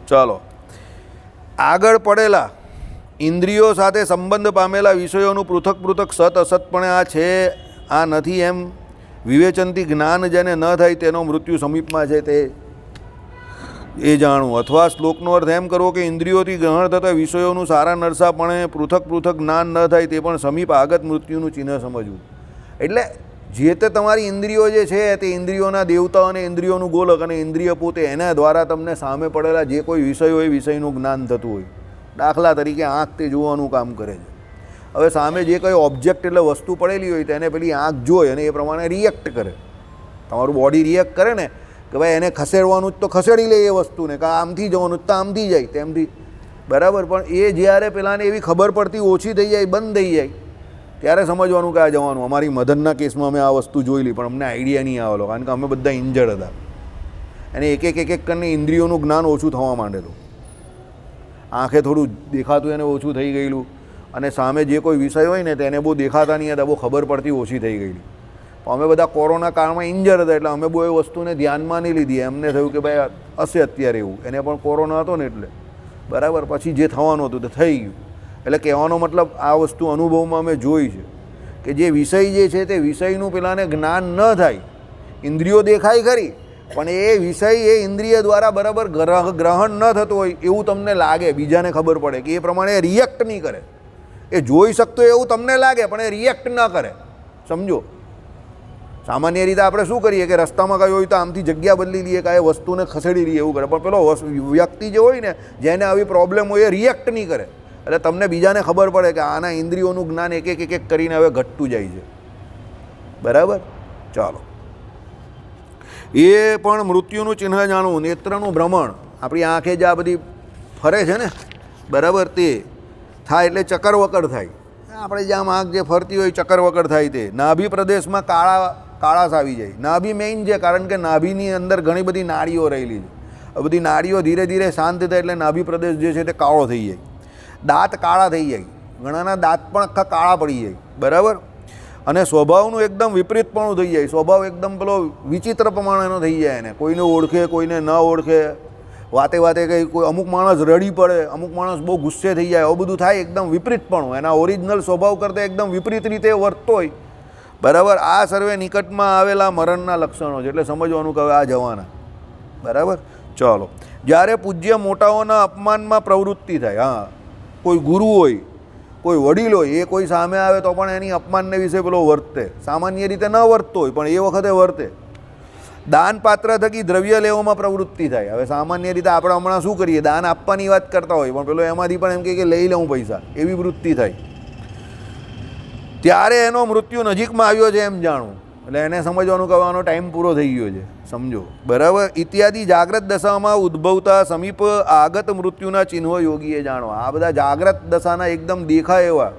[SPEAKER 1] ચાલો. આગળ પડેલા ઇન્દ્રિયો સાથે સંબંધ પામેલા વિષયોનું પૃથક પૃથક સત અસતપણે આ છે આ નથી એમ વિવેચનથી જ્ઞાન જેને ન થાય તેનો મૃત્યુ સમીપમાં છે તે એ જાણવું. અથવા શ્લોકનો અર્થ એમ કરવો કે ઇન્દ્રિયોથી ગ્રહણ થતા વિષયોનું સારા નરસાપણે પૃથક પૃથક જ્ઞાન ન થાય તે પણ સમીપ આગત મૃત્યુનું ચિહ્ન સમજવું. એટલે જે તે તમારી ઇન્દ્રિયો જે છે તે ઇન્દ્રિયોના દેવતા અને ઇન્દ્રિયોનું ગોલક અને ઇન્દ્રિય પોતે એના દ્વારા તમને સામે પડેલા જે કોઈ વિષય હોય વિષયનું જ્ઞાન થતું હોય. દાખલા તરીકે આંખ તે જોવાનું કામ કરે છે. હવે સામે જે કંઈ ઓબ્જેક્ટ એટલે વસ્તુ પડેલી હોય તેને પેલી આંખ જોઈ અને એ પ્રમાણે રિએક્ટ કરે. તમારું બોડી રિએક્ટ કરે ને કે ભાઈ એને ખસેડવાનું જ તો ખસેડી લે એ વસ્તુને, કે આમથી જવાનું જ તો આમથી જાય તેમથી. બરાબર, પણ એ જ્યારે પેલાને એવી ખબર પડતી ઓછી થઈ જાય, બંધ થઈ જાય, ત્યારે સમજવાનું કે આ જવાનું. અમારી મદનના કેસમાં અમે આ વસ્તુ જોઈ પણ અમને આઈડિયા નહીં આવેલો, કારણ કે અમે બધા ઇન્જર્ડ હતા. અને એક એક કરીને ઇન્દ્રિયોનું જ્ઞાન ઓછું થવા માંડેલું. આંખે થોડું દેખાતું એને ઓછું થઈ ગયેલું, અને સામે જે કોઈ વિષય હોય ને તેને બહુ દેખાતા નહીં હતા, બહુ ખબર પડતી ઓછી થઈ ગયેલી. પણ અમે બધા કોરોના કાળમાં ઇન્જર્ડ હતા એટલે અમે બહુ એ વસ્તુને ધ્યાનમાં નહીં લીધી. એમને થયું કે ભાઈ હશે અત્યારે એવું, એને પણ કોરોના હતો ને એટલે. બરાબર, પછી જે થવાનું હતું તે થઈ ગયું. એટલે કહેવાનો મતલબ આ વસ્તુ અનુભવમાં અમે જોઈ છે કે જે વિષય જે છે તે વિષયનું પેલાને જ્ઞાન ન થાય. ઇન્દ્રિયો દેખાય ખરી, પણ એ વિષય એ ઇન્દ્રિય દ્વારા બરાબર ગ્રહણ ન થતો હોય એવું તમને લાગે, બીજાને ખબર પડે કે એ પ્રમાણે રિએક્ટ નહીં કરે. એ જોઈ શકતો એવું તમને લાગે પણ એ રિએક્ટ ન કરે. સમજો, સામાન્ય રીતે આપણે શું કરીએ કે રસ્તામાં કઈ હોય તો આમથી જગ્યા બદલી લઈએ, કાંઈ વસ્તુને ખસેડી લઈએ એવું કરે. પણ પેલો વ્યક્તિ જે હોય ને જેને આવી પ્રોબ્લેમ હોય એ રિએક્ટ નહીં કરે. એટલે તમને બીજાને ખબર પડે કે આના ઇન્દ્રિયોનું જ્ઞાન એક એક કરીને હવે ઘટતું જાય છે. બરાબર, ચાલો. એ પણ મૃત્યુનું ચિહ્ન જાણવું. નેત્રનું ભ્રમણ, આપણી આંખે જે આ બધી ફરે છે ને, બરાબર, તે થાય એટલે ચક્કર વકર થાય. આપણે જે આમ આંખ જે ફરતી હોય ચક્કર વકર થાય તે. નાભી પ્રદેશમાં કાળાશ આવી જાય. નાભી મેઇન છે, કારણ કે નાભીની અંદર ઘણી બધી નાડીઓ રહેલી છે. બધી નાડીઓ ધીરે ધીરે શાંત થાય એટલે નાભી પ્રદેશ જે છે તે કાળો થઈ જાય. દાંત કાળા થઈ જાય, ઘણાના દાંત પણ આખા કાળા પડી જાય. બરાબર, અને સ્વભાવનું એકદમ વિપરીતપણું થઈ જાય. સ્વભાવ એકદમ પેલો વિચિત્ર પ્રમાણેનો થઈ જાય. એને કોઈને ઓળખે કોઈને ન ઓળખે, વાતે વાતે કંઈ કોઈ અમુક માણસ રડી પડે, અમુક માણસ બહુ ગુસ્સે થઈ જાય, આવું બધું થાય. એકદમ વિપરીતપણું, એના ઓરિજિનલ સ્વભાવ કરતાં એકદમ વિપરીત રીતે વર્તતો હોય. બરાબર, આ સર્વે નિકટમાં આવેલા મરણના લક્ષણો છે. એટલે સમજવાનું કે હવે આ જવાના. બરાબર, ચાલો. જ્યારે પૂજ્ય મોટાઓના અપમાનમાં પ્રવૃત્તિ થાય, હા, કોઈ ગુરુ હોય, કોઈ વડીલ હોય, એ કોઈ સામે આવે તો પણ એની અપમાનને વિશે પેલો વર્તે. સામાન્ય રીતે ન વર્તતો હોય પણ એ વખતે વર્તે. દાન પાત્ર થકી દ્રવ્ય લેવામાં પ્રવૃત્તિ થાય. હવે સામાન્ય રીતે આપણે હમણાં શું કરીએ, દાન આપવાની વાત કરતા હોય પણ પેલો એમાંથી પણ એમ કહે કે લઈ લઉં પૈસા, એવી વૃત્તિ થાય. ત્યારે એનો મૃત્યુ નજીકમાં આવ્યો છે એમ જાણવું. એટલે એને સમજવાનું કહેવાનો ટાઈમ પૂરો થઈ ગયો છે. સમજો, બરાબર. ઇત્યાદિ જાગ્રત દશામાં ઉદ્ભવતા સમીપ આગત મૃત્યુના ચિહ્નો યોગીએ જાણવા. આ બધા જાગ્રત દશાના એકદમ દેખાય એવા,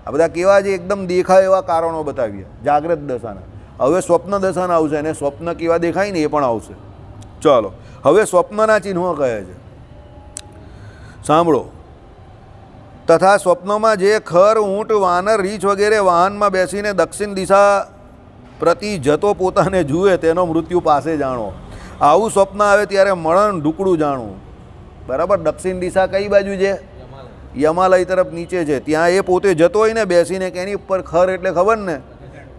[SPEAKER 1] આ બધા કેવા છે, એકદમ દેખાય એવા કારણો બતાવ્યા જાગ્રત દશાના. હવે સ્વપ્ન દશાના આવશે, અને સ્વપ્ન કેવા દેખાય ને એ પણ આવશે. ચાલો, હવે સ્વપ્નના ચિહ્નો કહે છે, સાંભળો. તથા સ્વપ્નમાં જે ખર, ઊંટ, વાનર, રીંછ વગેરે વાહનમાં બેસીને દક્ષિણ દિશા પ્રતિ જતો પોતાને જુએ તેનો મૃત્યુ પાસે જાણો. આવું સ્વપ્ન આવે ત્યારે મરણ ઢુકડું જાણવું. બરાબર, દક્ષિણ દિશા કઈ બાજુ છે? યમાલય તરફ નીચે છે. ત્યાં એ પોતે જતો હોય ને બેસીને, કે એની ઉપર ખર એટલે ખબર ને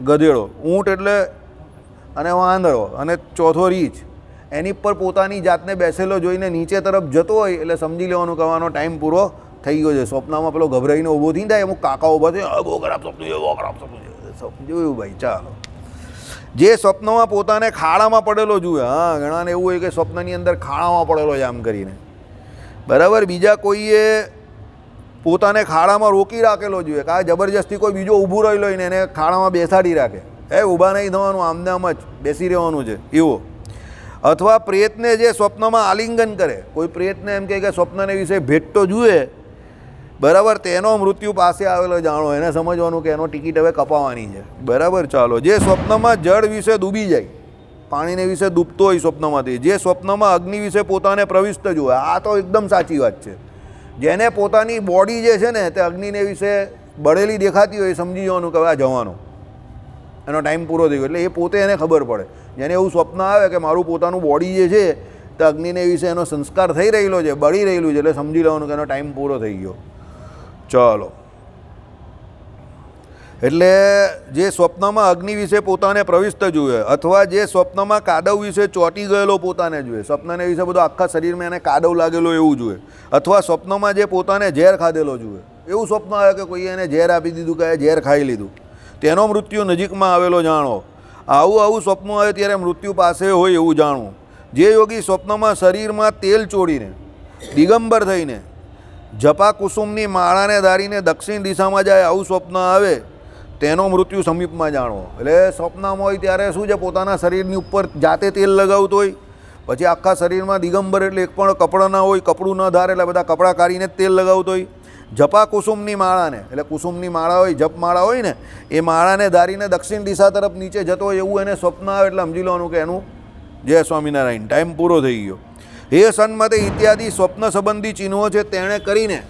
[SPEAKER 1] ગધેડો, ઊંટ એટલે અને વાંદરો, અને ચોથો રીંછ, એની પર પોતાની જાતને બેસેલો જોઈને નીચે તરફ જતો હોય એટલે સમજી લેવાનું કહેવાનો ટાઈમ પૂરો થઈ ગયો છે. સ્વપ્નમાં પેલો ગભરાઈને ઊભો થઈ જાય, અમુક કાકા ઊભા થઈ, બહુ ખરાબ સપનું છે, બહુ ખરાબ સપનું છે. જોયું ભાઈ, ચાલો. જે સ્વપ્નમાં પોતાને ખાડામાં પડેલો જુએ, હા, ઘણાને એવું હોય કે સ્વપ્નની અંદર ખાડામાં પડેલો છે આમ કરીને. બરાબર, બીજા કોઈએ પોતાને ખાડામાં રોકી રાખેલો જોઈએ, કે આ જબરજસ્તી કોઈ બીજો ઊભું રહેલો હોય ને એને ખાડામાં બેસાડી રાખે. ઊભા નહીં થવાનું, આમને આમ જ બેસી રહેવાનું છે એવો. અથવા પ્રેતને જે સ્વપ્નમાં આલિંગન કરે, કોઈ પ્રેતને એમ કહે કે સ્વપ્નને વિશે ભેટતો જુએ, બરાબર, તેનો મૃત્યુ પાસે આવેલો જાણો. એને સમજવાનું કે એનો ટિકિટ હવે કપાવવાની છે. બરાબર, ચાલો. જે સ્વપ્નમાં જળ વિશે ડૂબી જાય, પાણીને વિશે ડૂબતો હોય સ્વપ્નમાંથી. જે સ્વપ્નમાં અગ્નિ વિશે પોતાને પ્રવિષ્ટ જુએ, આ તો એકદમ સાચી વાત છે. જેને પોતાની બોડી જે છે ને તે અગ્નિને વિશે બળેલી દેખાતી હોય, સમજી જવાનું કે હવે આ જવાનું. એનો ટાઈમ પૂરો થઈ ગયો. એટલે એ પોતે એને ખબર પડે. જેને એવું સ્વપ્ન આવે કે મારું પોતાનું બોડી જે છે તે અગ્નિને વિશે એનો સંસ્કાર થઈ રહેલો છે, બળી રહેલું છે, એટલે સમજી લેવાનું કે એનો ટાઈમ પૂરો થઈ ગયો. ચાલો, એટલે જે સ્વપ્નમાં અગ્નિ વિશે પોતાને પ્રવિષ્ટ જુએ અથવા જે સ્વપ્નમાં કાદવ વિશે ચોંટી ગયેલો પોતાને જુએ, સ્વપ્નને વિશે બધું આખા શરીરમાં એને કાદવ લાગેલો એવું જુએ, અથવા સ્વપ્નમાં જે પોતાને ઝેર ખાધેલો જુએ. એવું સ્વપ્ન આવે કે કોઈ એને ઝેર આપી દીધું કે ઝેર ખાઈ લીધું, તેનો મૃત્યુ નજીકમાં આવેલો જાણો. આવું સ્વપ્ન આવે ત્યારે મૃત્યુ પાસે હોય એવું જાણવું. જે યોગી સ્વપ્નમાં શરીરમાં તેલ ચોડીને દિગંબર થઈને જપા કુસુમની માળાને ધારીને દક્ષિણ દિશામાં જાય, આવું સ્વપ્ન આવે તેનો મૃત્યુ સમીપમાં જાણવો. એટલે સ્વપ્નમાં હોય ત્યારે શું છે, પોતાના શરીરની ઉપર જાતે તેલ લગાવતો હોય, પછી આખા શરીરમાં દિગંબર એટલે એક પણ કપડાં ના હોય, કપડું ન ધારે એટલે બધા કપડાં કાઢીને જ તેલ લગાવતો હોય. જપા કુસુમની માળાને, એટલે કુસુમની માળા હોય, જપ માળા હોય ને, એ માળાને ધારીને દક્ષિણ દિશા તરફ નીચે જતો હોય એવું એને સ્વપ્ન આવે એટલે સમજી લેવાનું કે એનું જય સ્વામિનારાયણ ટાઈમ પૂરો થઈ ગયો. હે સન્મતે ઇત્યાદિ સ્વપ્ન સંબંધી ચિહ્નો છે તેણે કરીને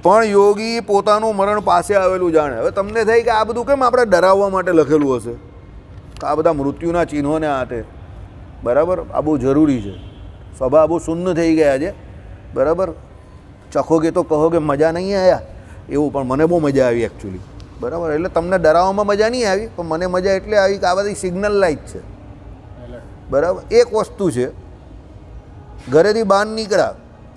[SPEAKER 1] પણ યોગી પોતાનું મરણ પાસે આવેલું જાણે. હવે તમને થાય કે આ બધું કેમ આપણે ડરાવવા માટે લખેલું હશે, કે આ બધા મૃત્યુના ચિહ્નોને આતે, બરાબર, આ બહુ જરૂરી છે. સભા બહુ શૂન્ય થઈ ગયા છે, બરાબર. ચખોગે તો કહો કે મજા નહીં આવ્યા એવું, પણ મને બહુ મજા આવી એકચ્યુઅલી, બરાબર. એટલે તમને ડરાવવામાં મજા નહીં આવી, પણ મને મજા એટલે આવી કે આ બધી સિગ્નલ લાઇટ છે, બરાબર. એક વસ્તુ છે, ઘરેથી બહાર નીકળ્યા,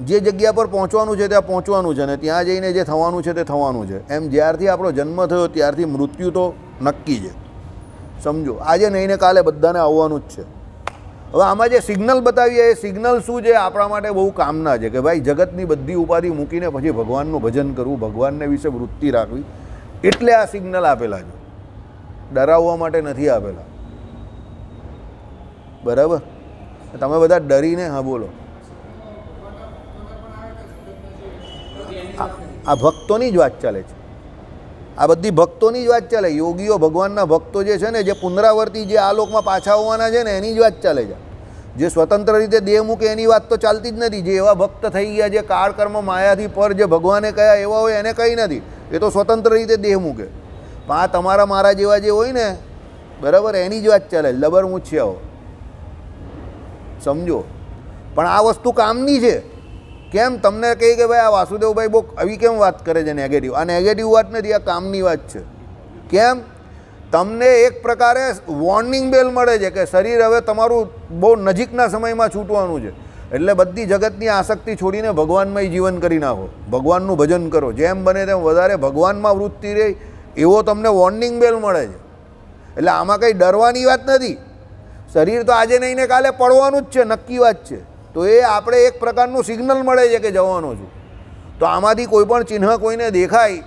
[SPEAKER 1] જે જગ્યા પર પહોંચવાનું છે ત્યાં પહોંચવાનું છે, ને ત્યાં જઈને જે થવાનું છે તે થવાનું છે. એમ જ્યારથી આપણો જન્મ થયો ત્યારથી મૃત્યુ તો નક્કી છે, સમજો. આજે નહીં ને કાલે બધાને આવવાનું જ છે. હવે આમાં જે સિગ્નલ બતાવીએ એ સિગ્નલ શું છે, આપણા માટે બહુ કામના છે કે ભાઈ જગતની બધી ઉપાધિ મૂકીને પછી ભગવાનનું ભજન કરવું, ભગવાનને વિશે વૃત્તિ રાખવી, એટલે આ સિગ્નલ આપેલા છે, ડરાવવા માટે નથી આપેલા, બરાબર. તમે બધા ડરીને, હા બોલો. આ ભક્તોની જ વાત ચાલે છે, આ બધી ભક્તોની જ વાત ચાલે. યોગીઓ ભગવાનના ભક્તો જે છે ને, જે પુનરાવર્તી જે આ લોકમાં પાછા આવવાના છે ને, એની જ વાત ચાલે છે. જે સ્વતંત્ર રીતે દેહ મૂકે એની વાત તો ચાલતી જ નથી. જે એવા ભક્ત થઈ ગયા, જે કાળ કર્મ માયાથી પર, જે ભગવાને કયા એવા હોય એને કંઈ નથી, એ તો સ્વતંત્ર રીતે દેહ મૂકે. પણ આ તમારા મારા જેવા જે હોય ને, બરાબર, એની જ વાત ચાલે. લબર મૂછ્યાઓ, સમજો. પણ આ વસ્તુ કામની છે. કેમ તમને કહે કે ભાઈ આ વાસુદેવભાઈ બહુ આવી કેમ વાત કરે છે નેગેટિવ? આ નેગેટિવ વાત નથી, આ કામની વાત છે. કેમ? તમને એક પ્રકારે વોર્નિંગ બેલ મળે છે કે શરીર હવે તમારું બહુ નજીકના સમયમાં છૂટવાનું છે, એટલે બધી જગતની આસક્તિ છોડીને ભગવાનમય જીવન કરી નાખો, ભગવાનનું ભજન કરો, જેમ બને તેમ વધારે ભગવાનમાં વૃત્તિ રહે, એવો તમને વોર્નિંગ બેલ મળે છે. એટલે આમાં કંઈ ડરવાની વાત નથી. શરીર તો આજે નહીં ને કાલે પડવાનું જ છે, નક્કી વાત છે. તો એ આપણે એક પ્રકારનું સિગ્નલ મળે છે કે જવાનો છું. તો આમાંથી કોઈ પણ ચિહ્ન કોઈને દેખાય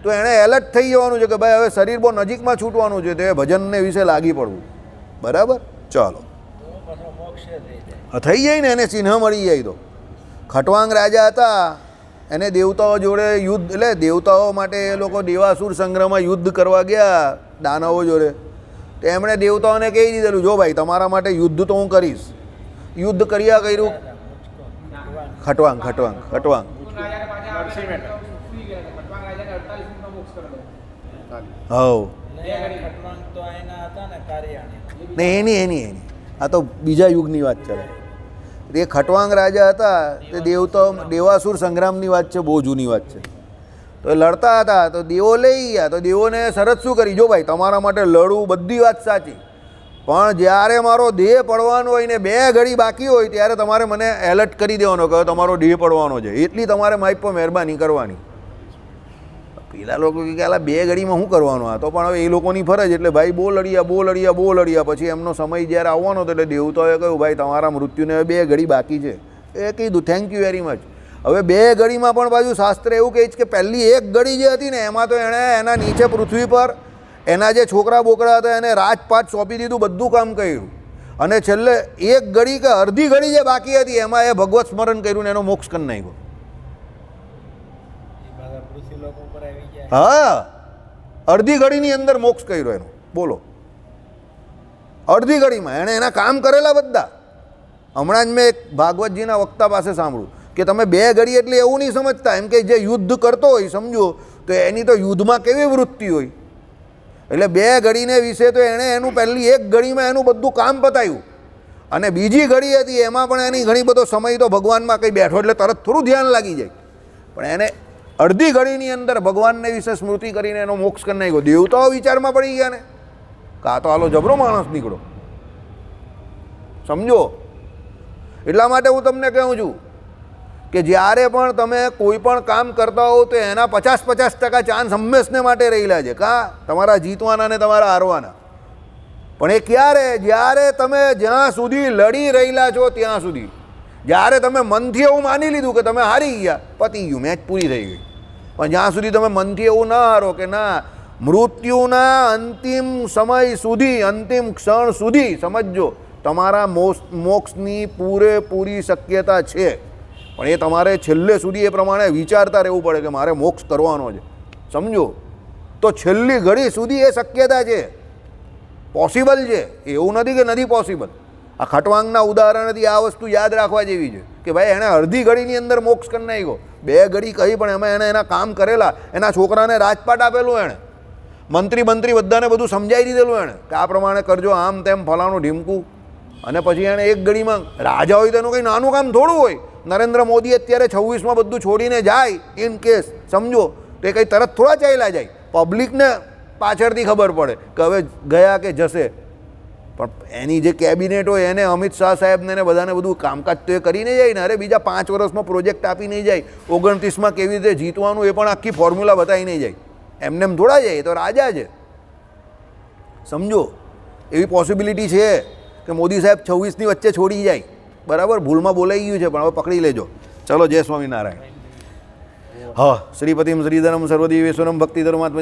[SPEAKER 1] તો એણે એલર્ટ થઈ જવાનું છે કે ભાઈ હવે શરીર બહુ નજીકમાં છૂટવાનું છે, તો એ ભજનને વિશે લાગી પડવું, બરાબર. ચાલો, થઈ જાય ને, એને ચિહ્ન મળી જાય. તો ખટવાંગ રાજા હતા, એને દેવતાઓ જોડે યુદ્ધ, એટલે દેવતાઓ માટે એ લોકો દેવાસુર સંગ્રહમાં યુદ્ધ કરવા ગયા દાનવો જોડે. તો એમણે દેવતાઓને કહી દીધેલું, જો ભાઈ તમારા માટે યુદ્ધ તો હું કરીશ. યુદ્ધ કર્યું. ખટવાંગ ખટવાંગ ખટવાંગ હવ ને એની આ તો બીજા યુગની વાત ચાલે. એ ખટવાંગ રાજા હતા, તે દેવાસુર સંગ્રામની વાત છે, બહુ જૂની વાત છે. તો એ લડતા હતા, તો દેવો લઈ ગયા. તો દેવોને શરત શું કરી, જો ભાઈ તમારા માટે લડવું, બધી વાત સાચી, પણ જ્યારે મારો દેહ પડવાનો હોય ને 2 ઘડી બાકી હોય ત્યારે તમારે મને એલર્ટ કરી દેવાનો કે તમારો દેહ પડવાનો છે, એટલી તમારે મારી પર મહેરબાની કરવાની. પેલા લોકો કે આલા 2 ઘડીમાં શું કરવાનું? આ તો પણ હવે એ લોકોની ફરજ, એટલે ભાઈ બહુ લડ્યા. પછી એમનો સમય જ્યારે આવવાનો હતો એટલે દેવતાઓએ કહ્યું, ભાઈ તમારા મૃત્યુને 2 ઘડી બાકી છે. એ કીધું થેન્ક યુ વેરી મચ. હવે 2 ઘડીમાં પણ પાછું શાસ્ત્ર એવું કહે છે કે પહેલી 1 ઘડી જે હતી ને, એમાં તો એણે એના નીચે પૃથ્વી પર એના જે છોકરા બોકરા હતા એને રાજપાટ સોંપી દીધું, બધું કામ કર્યું. અને છેલ્લે 1 ઘડી કે અડધી ઘડી જે બાકી હતી એમાં એ ભગવત સ્મરણ કર્યું ને એનો મોક્ષ કરી નાખ્યો. હા, અડધી ઘડીની અંદર મોક્ષ કર્યો એનો, બોલો. અડધી ઘડીમાં એણે એના કામ કરેલા બધા. હમણાં જ મેં એક ભાગવતજીના વક્તા પાસે સાંભળ્યું, કે તમે 2 ઘડી એટલે એવું નહીં સમજતા, એમ કે જે યુદ્ધ કરતો હોય સમજો તો એની તો યુદ્ધમાં કેવી વૃત્તિ હોય. એટલે 2 ઘડીને વિશે તો એણે એનું પહેલી 1 ઘડીમાં એનું બધું કામ પતાવ્યું, અને બીજી ઘડી હતી એમાં પણ એની ઘણી બધો સમય તો ભગવાનમાં કંઈ બેઠો એટલે તરત થોડું ધ્યાન લાગી જાય, પણ એને અડધી ઘડીની અંદર ભગવાનને વિશે સ્મૃતિ કરીને એનો મોક્ષ કરી નાખ્યો. દેવતાઓ વિચારમાં પડી ગયા ને, કાં તો આલો જબરો માણસ નીકળો, સમજો. એટલા માટે હું તમને કહું છું કે જ્યારે પણ તમે કોઈ પણ કામ કરતા હો તો એના 50% ચાન્સ હંમેશને માટે રહેલા છે. કાં તમારા જીતવાના ને તમારા હારવાના. પણ એ ક્યારે? જ્યારે તમે જ્યાં સુધી લડી રહેલા છો ત્યાં સુધી. જ્યારે તમે મનથી એવું માની લીધું કે તમે હારી ગયા, પતી ગયું, મેચ પૂરી થઈ ગઈ. પણ જ્યાં સુધી તમે મનથી એવું ના હારો કે ના, મૃત્યુના અંતિમ સમય સુધી, અંતિમ ક્ષણ સુધી સમજજો તમારા મોક્ષની પૂરેપૂરી શક્યતા છે. પણ એ તમારે છેલ્લે સુધી એ પ્રમાણે વિચારતા રહેવું પડે કે મારે મોક્ષ કરવાનો છે, સમજો. તો છેલ્લી ઘડી સુધી એ શક્યતા છે, પોસિબલ છે, એવું નથી કે નથી પોસિબલ. આ ખટવાંગના ઉદાહરણથી આ વસ્તુ યાદ રાખવા જેવી છે કે ભાઈ એણે અડધી ઘડીની અંદર મોક્ષ કરી નાખ્યો. 2 ઘડી કહી પણ એમાં એણે એના કામ કરેલા, એના છોકરાને રાજપાટ આપેલું, એણે મંત્રી બધાને બધું સમજાવી દીધેલું એણે કે આ પ્રમાણે કરજો, આમ તેમ ફલાણું ઢીમકું. અને પછી એણે 1 ઘડીમાં, રાજા હોય તો એનું કંઈ નાનું કામ થોડું હોય. નરેન્દ્ર મોદી અત્યારે 26માં બધું છોડીને જાય ઇન કેસ, સમજો, તો એ કંઈ તરત થોડા ચાલ્યા જાય. પબ્લિકને પાછળથી ખબર પડે કે હવે ગયા કે જશે, પણ એની જે કેબિનેટ હોય એને અમિત શાહ સાહેબને ને બધાને બધું કામકાજ તો એ કરીને જાય ને. અરે બીજા 5 વર્ષમાં પ્રોજેક્ટ આપી નહીં જાય, 29માં કેવી રીતે જીતવાનું એ પણ આખી ફોર્મ્યુલા બતાવી નહીં જાય. એમને એમ થોડા જાય, તો રાજા છે, સમજો. એવી પોસિબિલિટી છે કે મોદી સાહેબ 26ની વચ્ચે છોડી જાય. બરાબર, ભૂલમાં બોલાઈ ગયું છે પણ હવે પકડી લેજો. ચલો, જય સ્વામિનારાયણ. હા, શ્રીપતિમ શ્રીધરમ સર્વદેવેશ્વરમ ભક્તિ ધર્માત્મ